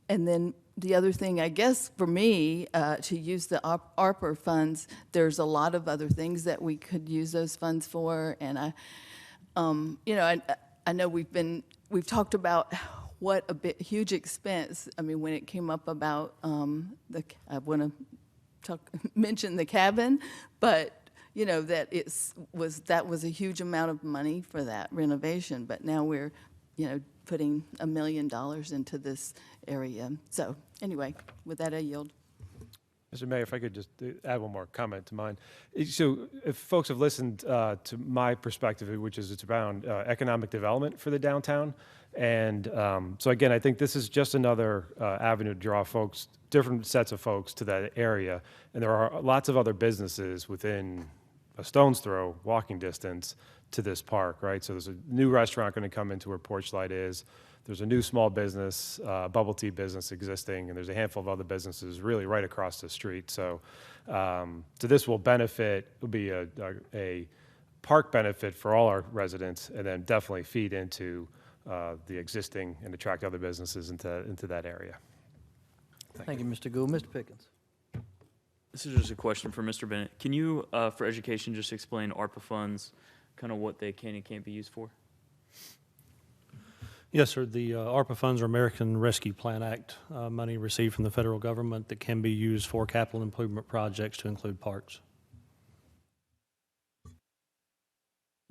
then the other thing, I guess, for me, to use the ARPA funds, there's a lot of other things that we could use those funds for. And I know we've talked about what huge expense. I mean, when it came up about I want to mention the cabin, but that was a huge amount of money for that renovation. But now we're, putting $1 million into this area. So anyway, with that, I yield. Mr. Mayor, if I could just add one more comment to mine. So if folks have listened to my perspective, which is it's around economic development for the downtown. And so again, I think this is just another avenue to draw folks, different sets of folks to that area. And there are lots of other businesses within a stone's throw, walking distance to this park, right? So there's a new restaurant going to come into where Porchlight is. There's a new small business, bubble tea business existing, and there's a handful of other businesses really right across the street. So this will benefit, will be a park benefit for all our residents, and then definitely feed into the existing and attract other businesses into that area. Thank you, Mr. Gould. Mr. Pickens. This is just a question for Mr. Bennett. Can you, for education, just explain ARPA funds, kind of what they can and can't be used for? Yes, sir. The ARPA funds are American Rescue Plan Act money received from the federal government that can be used for capital improvement projects to include parks.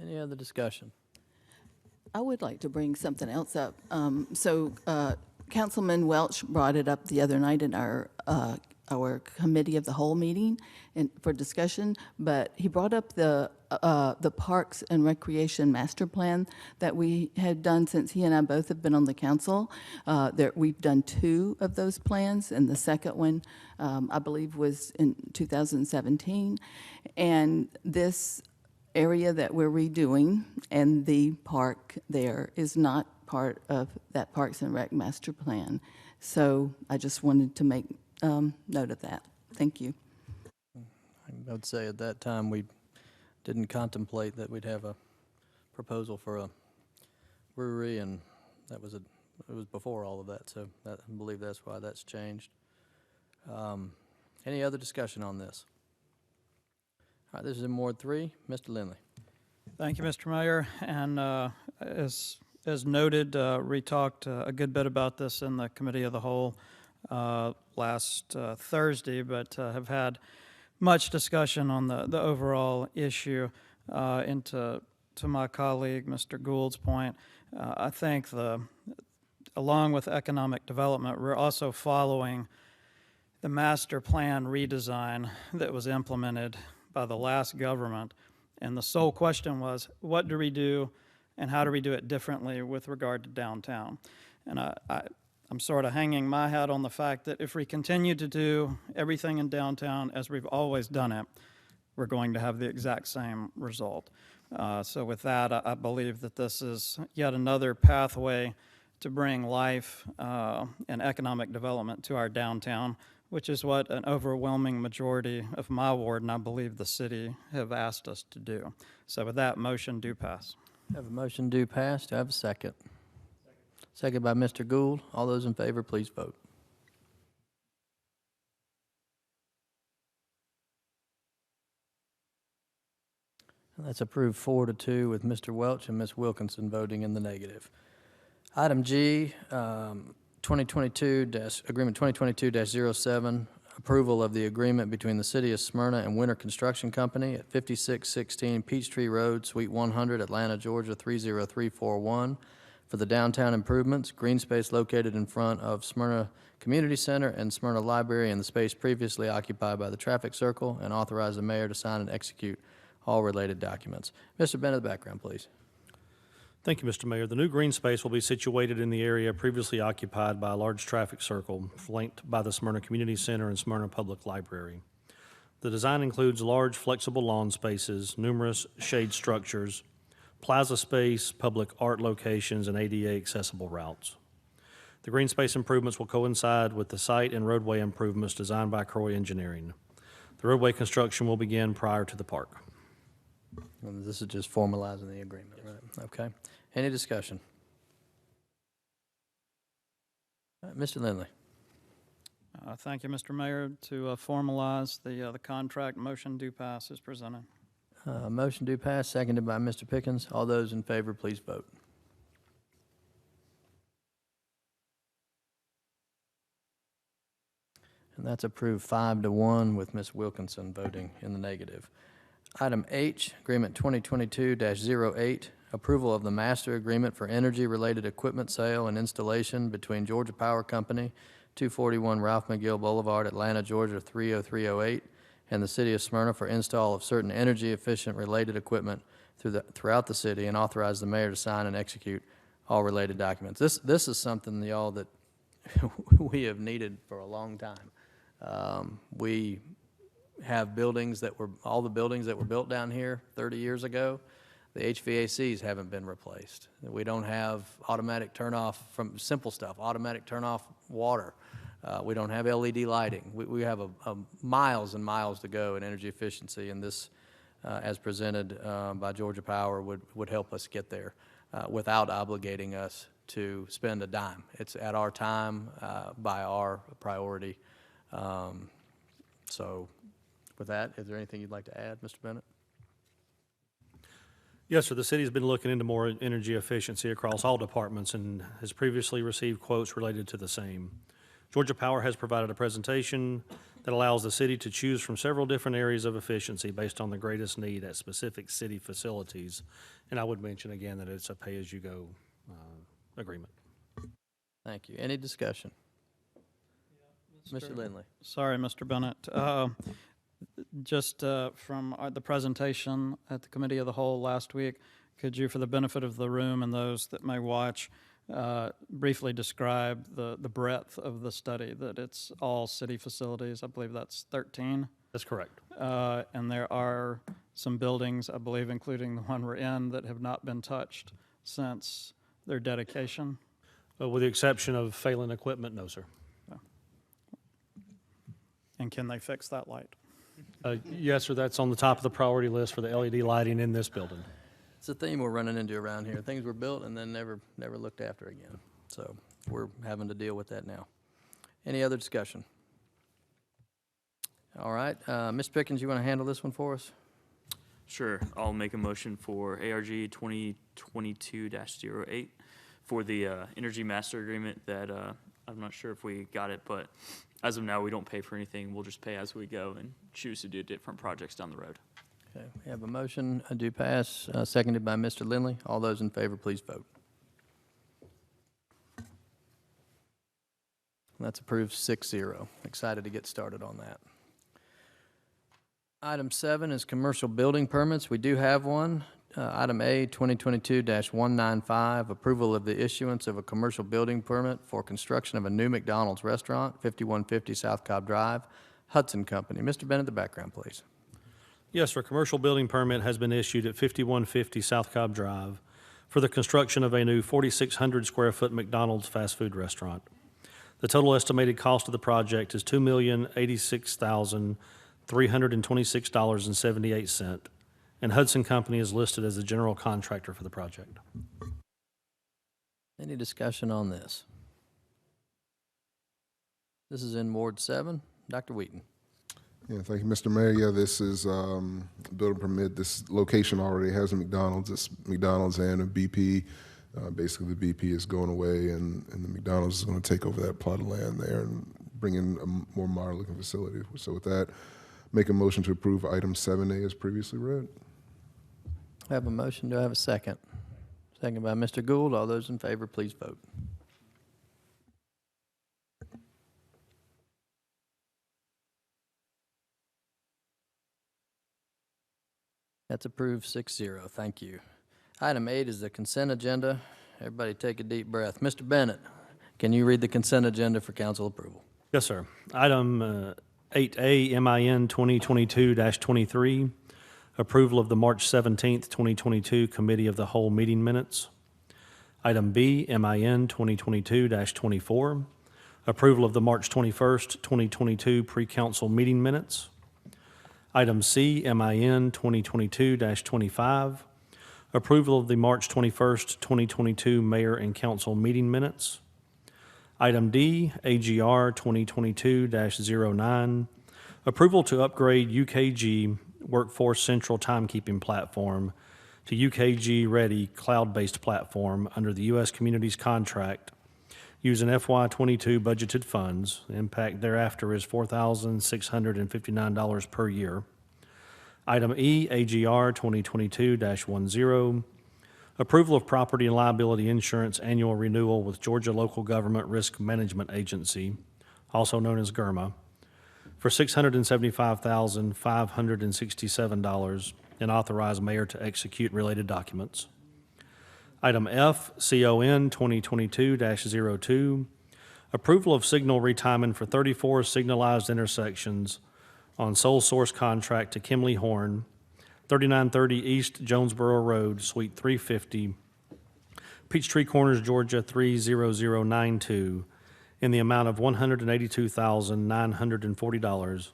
Any other discussion? I would like to bring something else up. Councilman Welch brought it up the other night in our committee of the whole meeting for discussion, but he brought up the Parks and Recreation Master Plan that we had done since he and I both have been on the council. We've done 2 of those plans, and the second one, I believe, was in 2017. And this area that we're redoing and the park there is not part of that Parks and Rec Master Plan. So I just wanted to make note of that. Thank you. I would say at that time we didn't contemplate that we'd have a proposal for a brewery, and it was before all of that. So I believe that's why that's changed. Any other discussion on this? All right, this is in Ward 3. Mr. Lindley. Thank you, Mr. Mayor. And as noted, we talked a good bit about this in the Committee of the Whole last Thursday, but have had much discussion on the overall issue. And to my colleague, Mr. Gould's point, I think along with economic development, we're also following the master plan redesign that was implemented by the last government. And the sole question was, what do we do and how do we do it differently with regard to downtown? And I'm sort of hanging my hat on the fact that if we continue to do everything in downtown as we've always done it, we're going to have the exact same result. So with that, I believe that this is yet another pathway to bring life and economic development to our downtown, which is what an overwhelming majority of my ward, and I believe the city, have asked us to do. So with that, motion do pass. Have a motion do pass. Do I have a second? Second by Mr. Gould. All those in favor, please vote. And that's approved 4-2 with Mr. Welch and Ms. Wilkinson voting in the negative. Item G, Agreement 2022-07, approval of the agreement between the City of Smyrna and Winter Construction Company at 5616 Peachtree Road, Suite 100, Atlanta, Georgia 30341, for the downtown improvements, green space located in front of Smyrna Community Center and Smyrna Library in the space previously occupied by the traffic circle, and authorize the mayor to sign and execute all related documents. Mr. Bennett, the background, please. Thank you, Mr. Mayor. The new green space will be situated in the area previously occupied by a large traffic circle flanked by the Smyrna Community Center and Smyrna Public Library. The design includes large flexible lawn spaces, numerous shade structures, plaza space, public art locations, and ADA accessible routes. The green space improvements will coincide with the site and roadway improvements designed by Croy Engineering. The roadway construction will begin prior to the park. And this is just formalizing the agreement, right? Okay. Any discussion? Mr. Lindley. Thank you, Mr. Mayor. To formalize the contract, motion do pass is presented. Motion do pass, seconded by Mr. Pickens. All those in favor, please vote. And that's approved 5-1 with Ms. Wilkinson voting in the negative. Item H, Agreement 2022-08, approval of the master agreement for energy-related equipment sale and installation between Georgia Power Company, 241 Ralph McGill Boulevard, Atlanta, Georgia 30308, and the City of Smyrna for install of certain energy-efficient related equipment throughout the city, and authorize the mayor to sign and execute all related documents. This is something, y'all, that we have needed for a long time. We have buildings that were, all the buildings that were built down here 30 years ago, the HVACs haven't been replaced. We don't have automatic turnoff from simple stuff, automatic turnoff water. We don't have LED lighting. We have miles and miles to go in energy efficiency, and this, as presented by Georgia Power, would help us get there without obligating us to spend a dime. It's at our time, by our priority. So with that, is there anything you'd like to add, Mr. Bennett? Yes, sir. The city's been looking into more energy efficiency across all departments and has previously received quotes related to the same. Georgia Power has provided a presentation that allows the city to choose from several different areas of efficiency based on the greatest need at specific city facilities. And I would mention again that it's a pay-as-you-go agreement. Thank you. Any discussion? Mr. Lindley. Sorry, Mr. Bennett. Just from the presentation at the Committee of the Whole last week, could you, for the benefit of the room and those that may watch, briefly describe the breadth of the study, that it's all city facilities? I believe that's 13. That's correct. And there are some buildings, I believe, including the one we're in, that have not been touched since their dedication. With the exception of failing equipment, no, sir. And can they fix that light? Yes, sir. That's on the top of the priority list for the LED lighting in this building. It's a theme we're running into around here. Things were built and then never looked after again. So we're having to deal with that now. Any other discussion? All right. Ms. Pickens, you want to handle this one for us? Sure. I'll make a motion for ARG 2022-08 for the Energy Master Agreement that I'm not sure if we got it, but as of now, we don't pay for anything. We'll just pay as we go and choose to do different projects down the road. Okay. We have a motion do pass, seconded by Mr. Lindley. All those in favor, please vote. That's approved 6-0. Excited to get started on that. Item 7 is commercial building permits. We do have one. Item A, 2022-195, approval of the issuance of a commercial building permit for construction of a new McDonald's restaurant, 5150 South Cobb Drive, Hudson Company. Mr. Bennett, the background, please. Yes, sir. A commercial building permit has been issued at 5150 South Cobb Drive for the construction of a new 4,600 square foot McDonald's fast food restaurant. The total estimated cost of the project is $2,086,326.78. And Hudson Company is listed as the general contractor for the project. Any discussion on this? This is in Ward 7. Dr. Wheaton. Yeah, thank you, Mr. Mayor. Yeah, this is building permit. This location already has a McDonald's. It's McDonald's and a BP. Basically, the BP is going away, and the McDonald's is going to take over that plot of land there and bring in a more modern-looking facility. So with that, make a motion to approve item 7A as previously read. I have a motion. Do I have a second? Second by Mr. Gould. All those in favor, please vote. That's approved 6-0. Thank you. Item 8 is the consent agenda. Everybody take a deep breath. Mr. Bennett, can you read the consent agenda for council approval? Yes, sir. Item 8A, MIN 2022-23, approval of the March 17th, 2022 Committee of the Whole meeting minutes. Item B, MIN 2022-24, approval of the March 21st, 2022 pre-council meeting minutes. Item C, MIN 2022-25, approval of the March 21st, 2022 mayor and council meeting minutes. Item D, AGR 2022-09, approval to upgrade UKG Workforce Central Timekeeping Platform to UKG Ready cloud-based platform under the U.S. Communities contract using FY22 budgeted funds. The impact thereafter is $4,659 per year. Item E, AGR 2022-10, approval of property and liability insurance annual renewal with Georgia Local Government Risk Management Agency, also known as GERMA, for $675,567 and authorize mayor to execute related documents. Item F, CON 2022-02, approval of signal retiming for 34 signalized intersections on sole source contract to Kimberly Horn, 3930 East Jonesboro Road, Suite 350, Peachtree Corners, Georgia 30092, in the amount of $182,940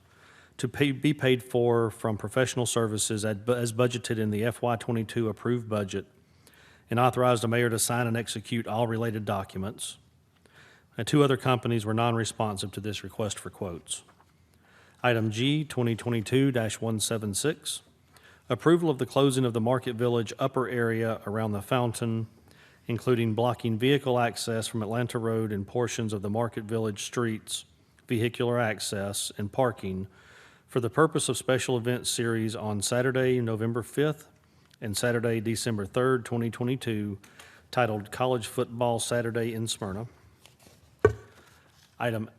to be paid for from professional services as budgeted in the FY22 approved budget, and authorize the mayor to sign and execute all related documents. And 2 other companies were non-responsive to this request for quotes. Item G, 2022-176, approval of the closing of the Market Village upper area around the fountain, including blocking vehicle access from Atlanta Road and portions of the Market Village streets, vehicular access, and parking for the purpose of special event series on Saturday, November 5th and Saturday, December 3rd, 2022, titled College Football Saturday in Smyrna. Item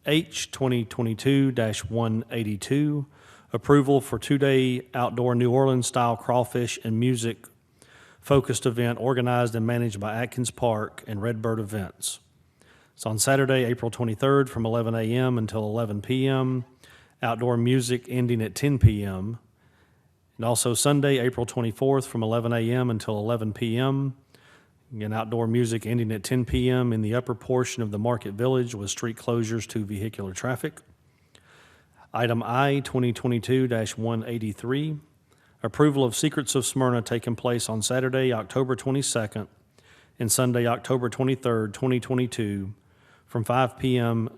H, 2022-182, approval for 2-day outdoor New Orleans-style crawfish and music-focused event organized and managed by Atkins Park and Redbird Events. It's on Saturday, April 23rd from 11 a.m. until 11 p.m., outdoor music ending at 10 p.m., and also Sunday, April 24th from 11 a.m. until 11 p.m., again, outdoor music ending at 10 p.m. in the upper portion of the Market Village with street closures to vehicular traffic. Item I, 2022-183, approval of Secrets of Smyrna taking place on Saturday, October 22nd and Sunday, October 23rd, 2022, from 5 p.m.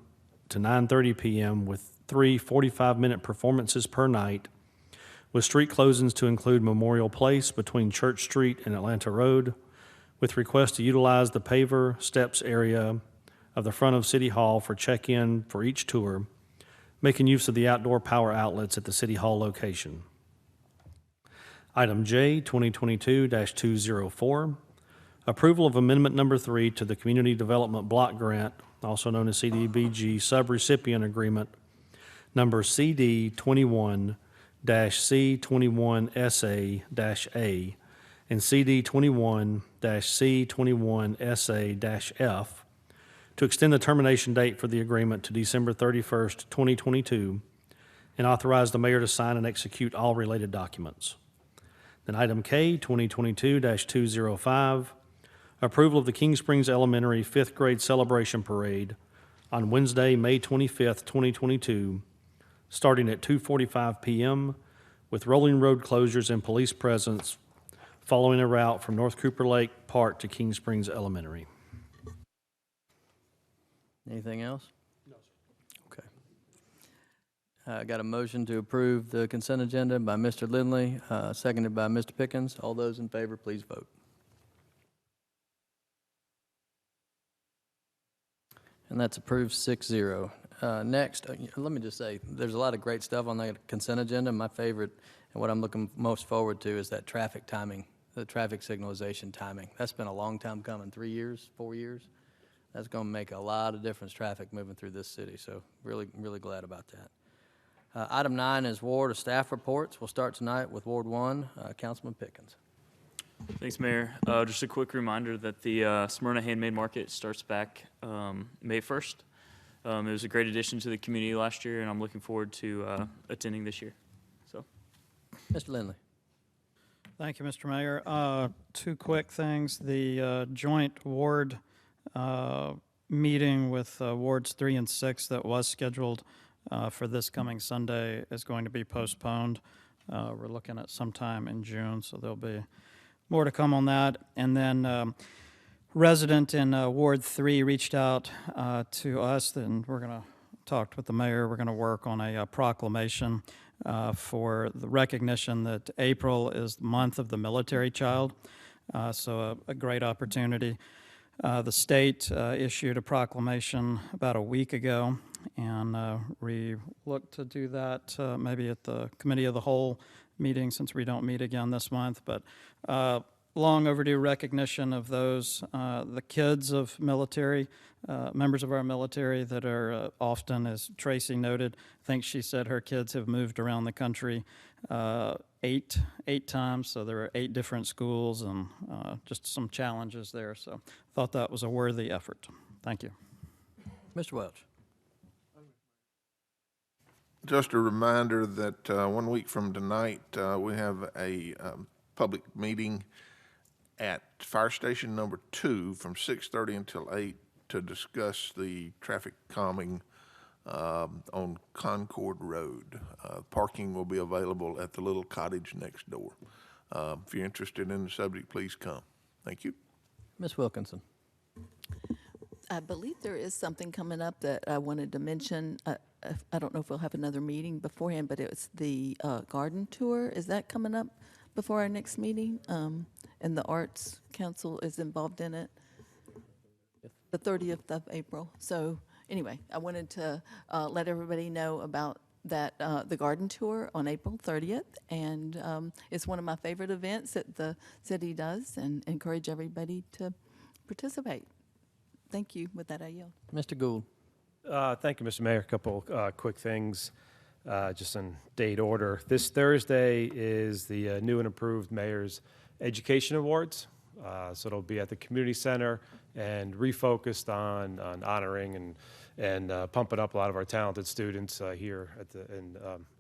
to 9:30 p.m. with 3 45-minute performances per night, with street closings to include Memorial Place between Church Street and Atlanta Road, with request to utilize the paver steps area of the front of City Hall for check-in for each tour, making use of the outdoor power outlets at the City Hall location. Item J, 2022-204, approval of Amendment Number 3 to the Community Development Block Grant, also known as CDBG, subrecipient agreement, number CD 21-C21SA-A, and CD 21-C21SA-F, to extend the termination date for the agreement to December 31st, 2022, and authorize the mayor to sign and execute all related documents. Then item K, 2022-205, approval of the King Springs Elementary 5th grade celebration parade on Wednesday, May 25th, 2022, starting at 2:45 p.m., with rolling road closures and police presence following a route from North Cooper Lake Park to King Springs Elementary. Anything else? No, sir. Okay. I got a motion to approve the consent agenda by Mr. Lindley, seconded by Mr. Pickens. All those in favor, please vote. And that's approved 6-0. Next, let me just say, there's a lot of great stuff on that consent agenda. My favorite, and what I'm looking most forward to, is that traffic timing, the traffic signalization timing. That's been a long time coming, 3 years, 4 years. That's going to make a lot of difference, traffic moving through this city, so really, really glad about that. Item 9 is Ward of Staff Reports. We'll start tonight with Ward 1, Councilman Pickens. Thanks, Mayor. Just a quick reminder that the Smyrna Handmade Market starts back May 1st. It was a great addition to the community last year, and I'm looking forward to attending this year. So, Mr. Lindley. Thank you, Mr. Mayor. Two quick things. The joint ward meeting with Wards 3 and 6 that was scheduled for this coming Sunday is going to be postponed. We're looking at sometime in June, so there'll be more to come on that. And then resident in Ward 3 reached out to us, and we're going to talk with the mayor. We're going to work on a proclamation for the recognition that April is the month of the military child, so a great opportunity. The state issued a proclamation about a week ago, and we look to do that maybe at the Committee of the Whole meeting, since we don't meet again this month. But long overdue recognition of those, the kids of military, members of our military that are often, as Tracy noted, I think she said her kids have moved around the country eight times, so there are 8 different schools, and just some challenges there. So I thought that was a worthy effort. Thank you. Mr. Welch. Just a reminder that 1 week from tonight, we have a public meeting at Fire Station number 2 from 6:30 until 8 to discuss the traffic calming on Concord Road. Parking will be available at the little cottage next door. If you're interested in the subject, please come. Thank you. Ms. Wilkinson. I believe there is something coming up that I wanted to mention. I don't know if we'll have another meeting beforehand, but it's the garden tour. Is that coming up before our next meeting? And the Arts Council is involved in it. The 30th of April. So anyway, I wanted to let everybody know about that, the garden tour on April 30th. And it's one of my favorite events that the city does, and encourage everybody to participate. Thank you. With that, I yield. Mr. Gould. Thank you, Mr. Mayor. A couple quick things, just in date order. This Thursday is the new and improved Mayor's Education Awards. So it'll be at the community center and refocused on honoring and pumping up a lot of our talented students here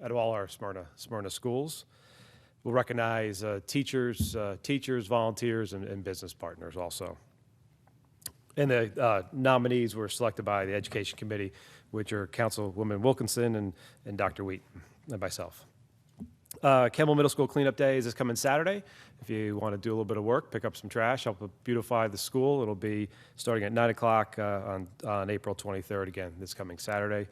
at all our Smyrna schools. We'll recognize teachers, volunteers, and business partners also. And the nominees were selected by the Education Committee, which are Councilwoman Wilkinson and Dr. Wheaton and myself. Campbell Middle School Cleanup Day is this coming Saturday. If you want to do a little bit of work, pick up some trash, help beautify the school. It'll be starting at 9 o'clock on April 23rd, again, this coming Saturday.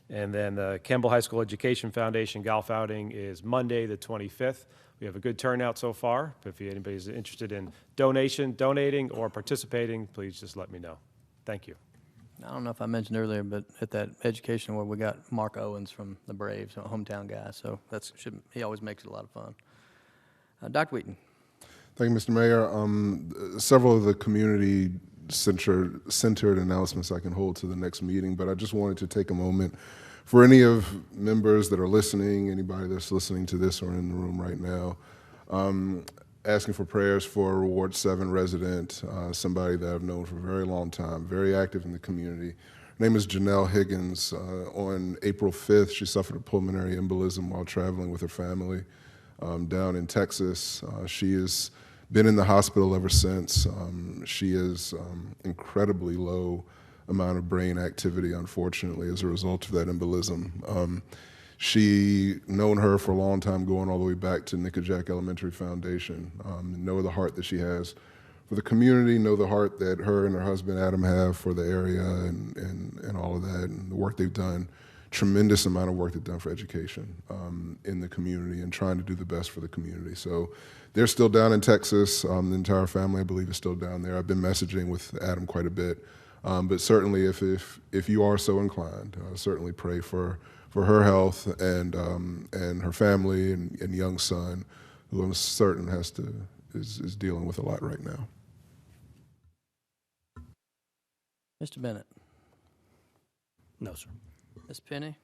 And then the Campbell High School Education Foundation golf outing is Monday, the 25th. We have a good turnout so far. If anybody's interested in donating, or participating, please just let me know. Thank you. I don't know if I mentioned earlier, but at that education where we got Mark Owens from the Braves, a hometown guy, so he always makes it a lot of fun. Dr. Wheaton. Thank you, Mr. Mayor. Several of the community-centered announcements I can hold to the next meeting, but I just wanted to take a moment for any of members that are listening, anybody that's listening to this or in the room right now, asking for prayers for a Ward 7 resident, somebody that I've known for a very long time, very active in the community. Her name is Janelle Higgins. On April 5th, she suffered a pulmonary embolism while traveling with her family down in Texas. She has been in the hospital ever since. She is incredibly low amount of brain activity, unfortunately, as a result of that embolism. She known her for a long time, going all the way back to Nickajack Elementary Foundation. Know the heart that she has for the community, know the heart that her and her husband Adam have for the area and all of that, and the work they've done. Tremendous amount of work they've done for education in the community and trying to do the best for the community. So they're still down in Texas. The entire family, I believe, is still down there. I've been messaging with Adam quite a bit But certainly, if you are so inclined, certainly pray for her health and her family and young son, who I'm certain is dealing with a lot right now. Mr. Bennett? No, sir. Ms. Penny?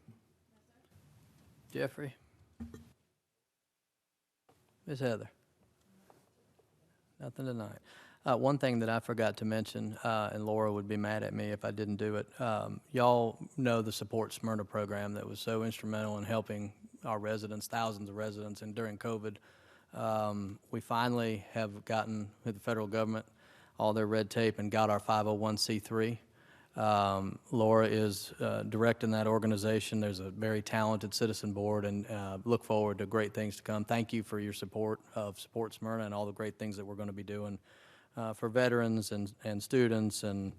Jeffrey? Ms. Heather? Nothing tonight. One thing that I forgot to mention, and Laura would be mad at me if I didn't do it, y'all know the Support Smyrna program that was so instrumental in helping our residents, thousands of residents, and during COVID, we finally have gotten with the federal government all their red tape and got our 501c3. Laura is directing that organization. There's a very talented citizen board, and look forward to great things to come. Thank you for your support of Support Smyrna and all the great things that we're going to be doing for veterans and students and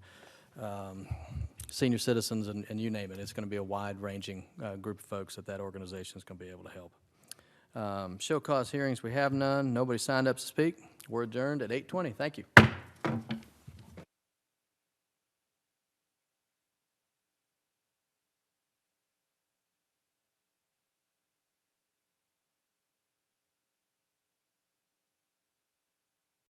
senior citizens and you name it. It's going to be a wide-ranging group of folks that organization is going to be able to help. Show cause hearings, we have none. Nobody signed up to speak. We're adjourned at 8:20. Thank you.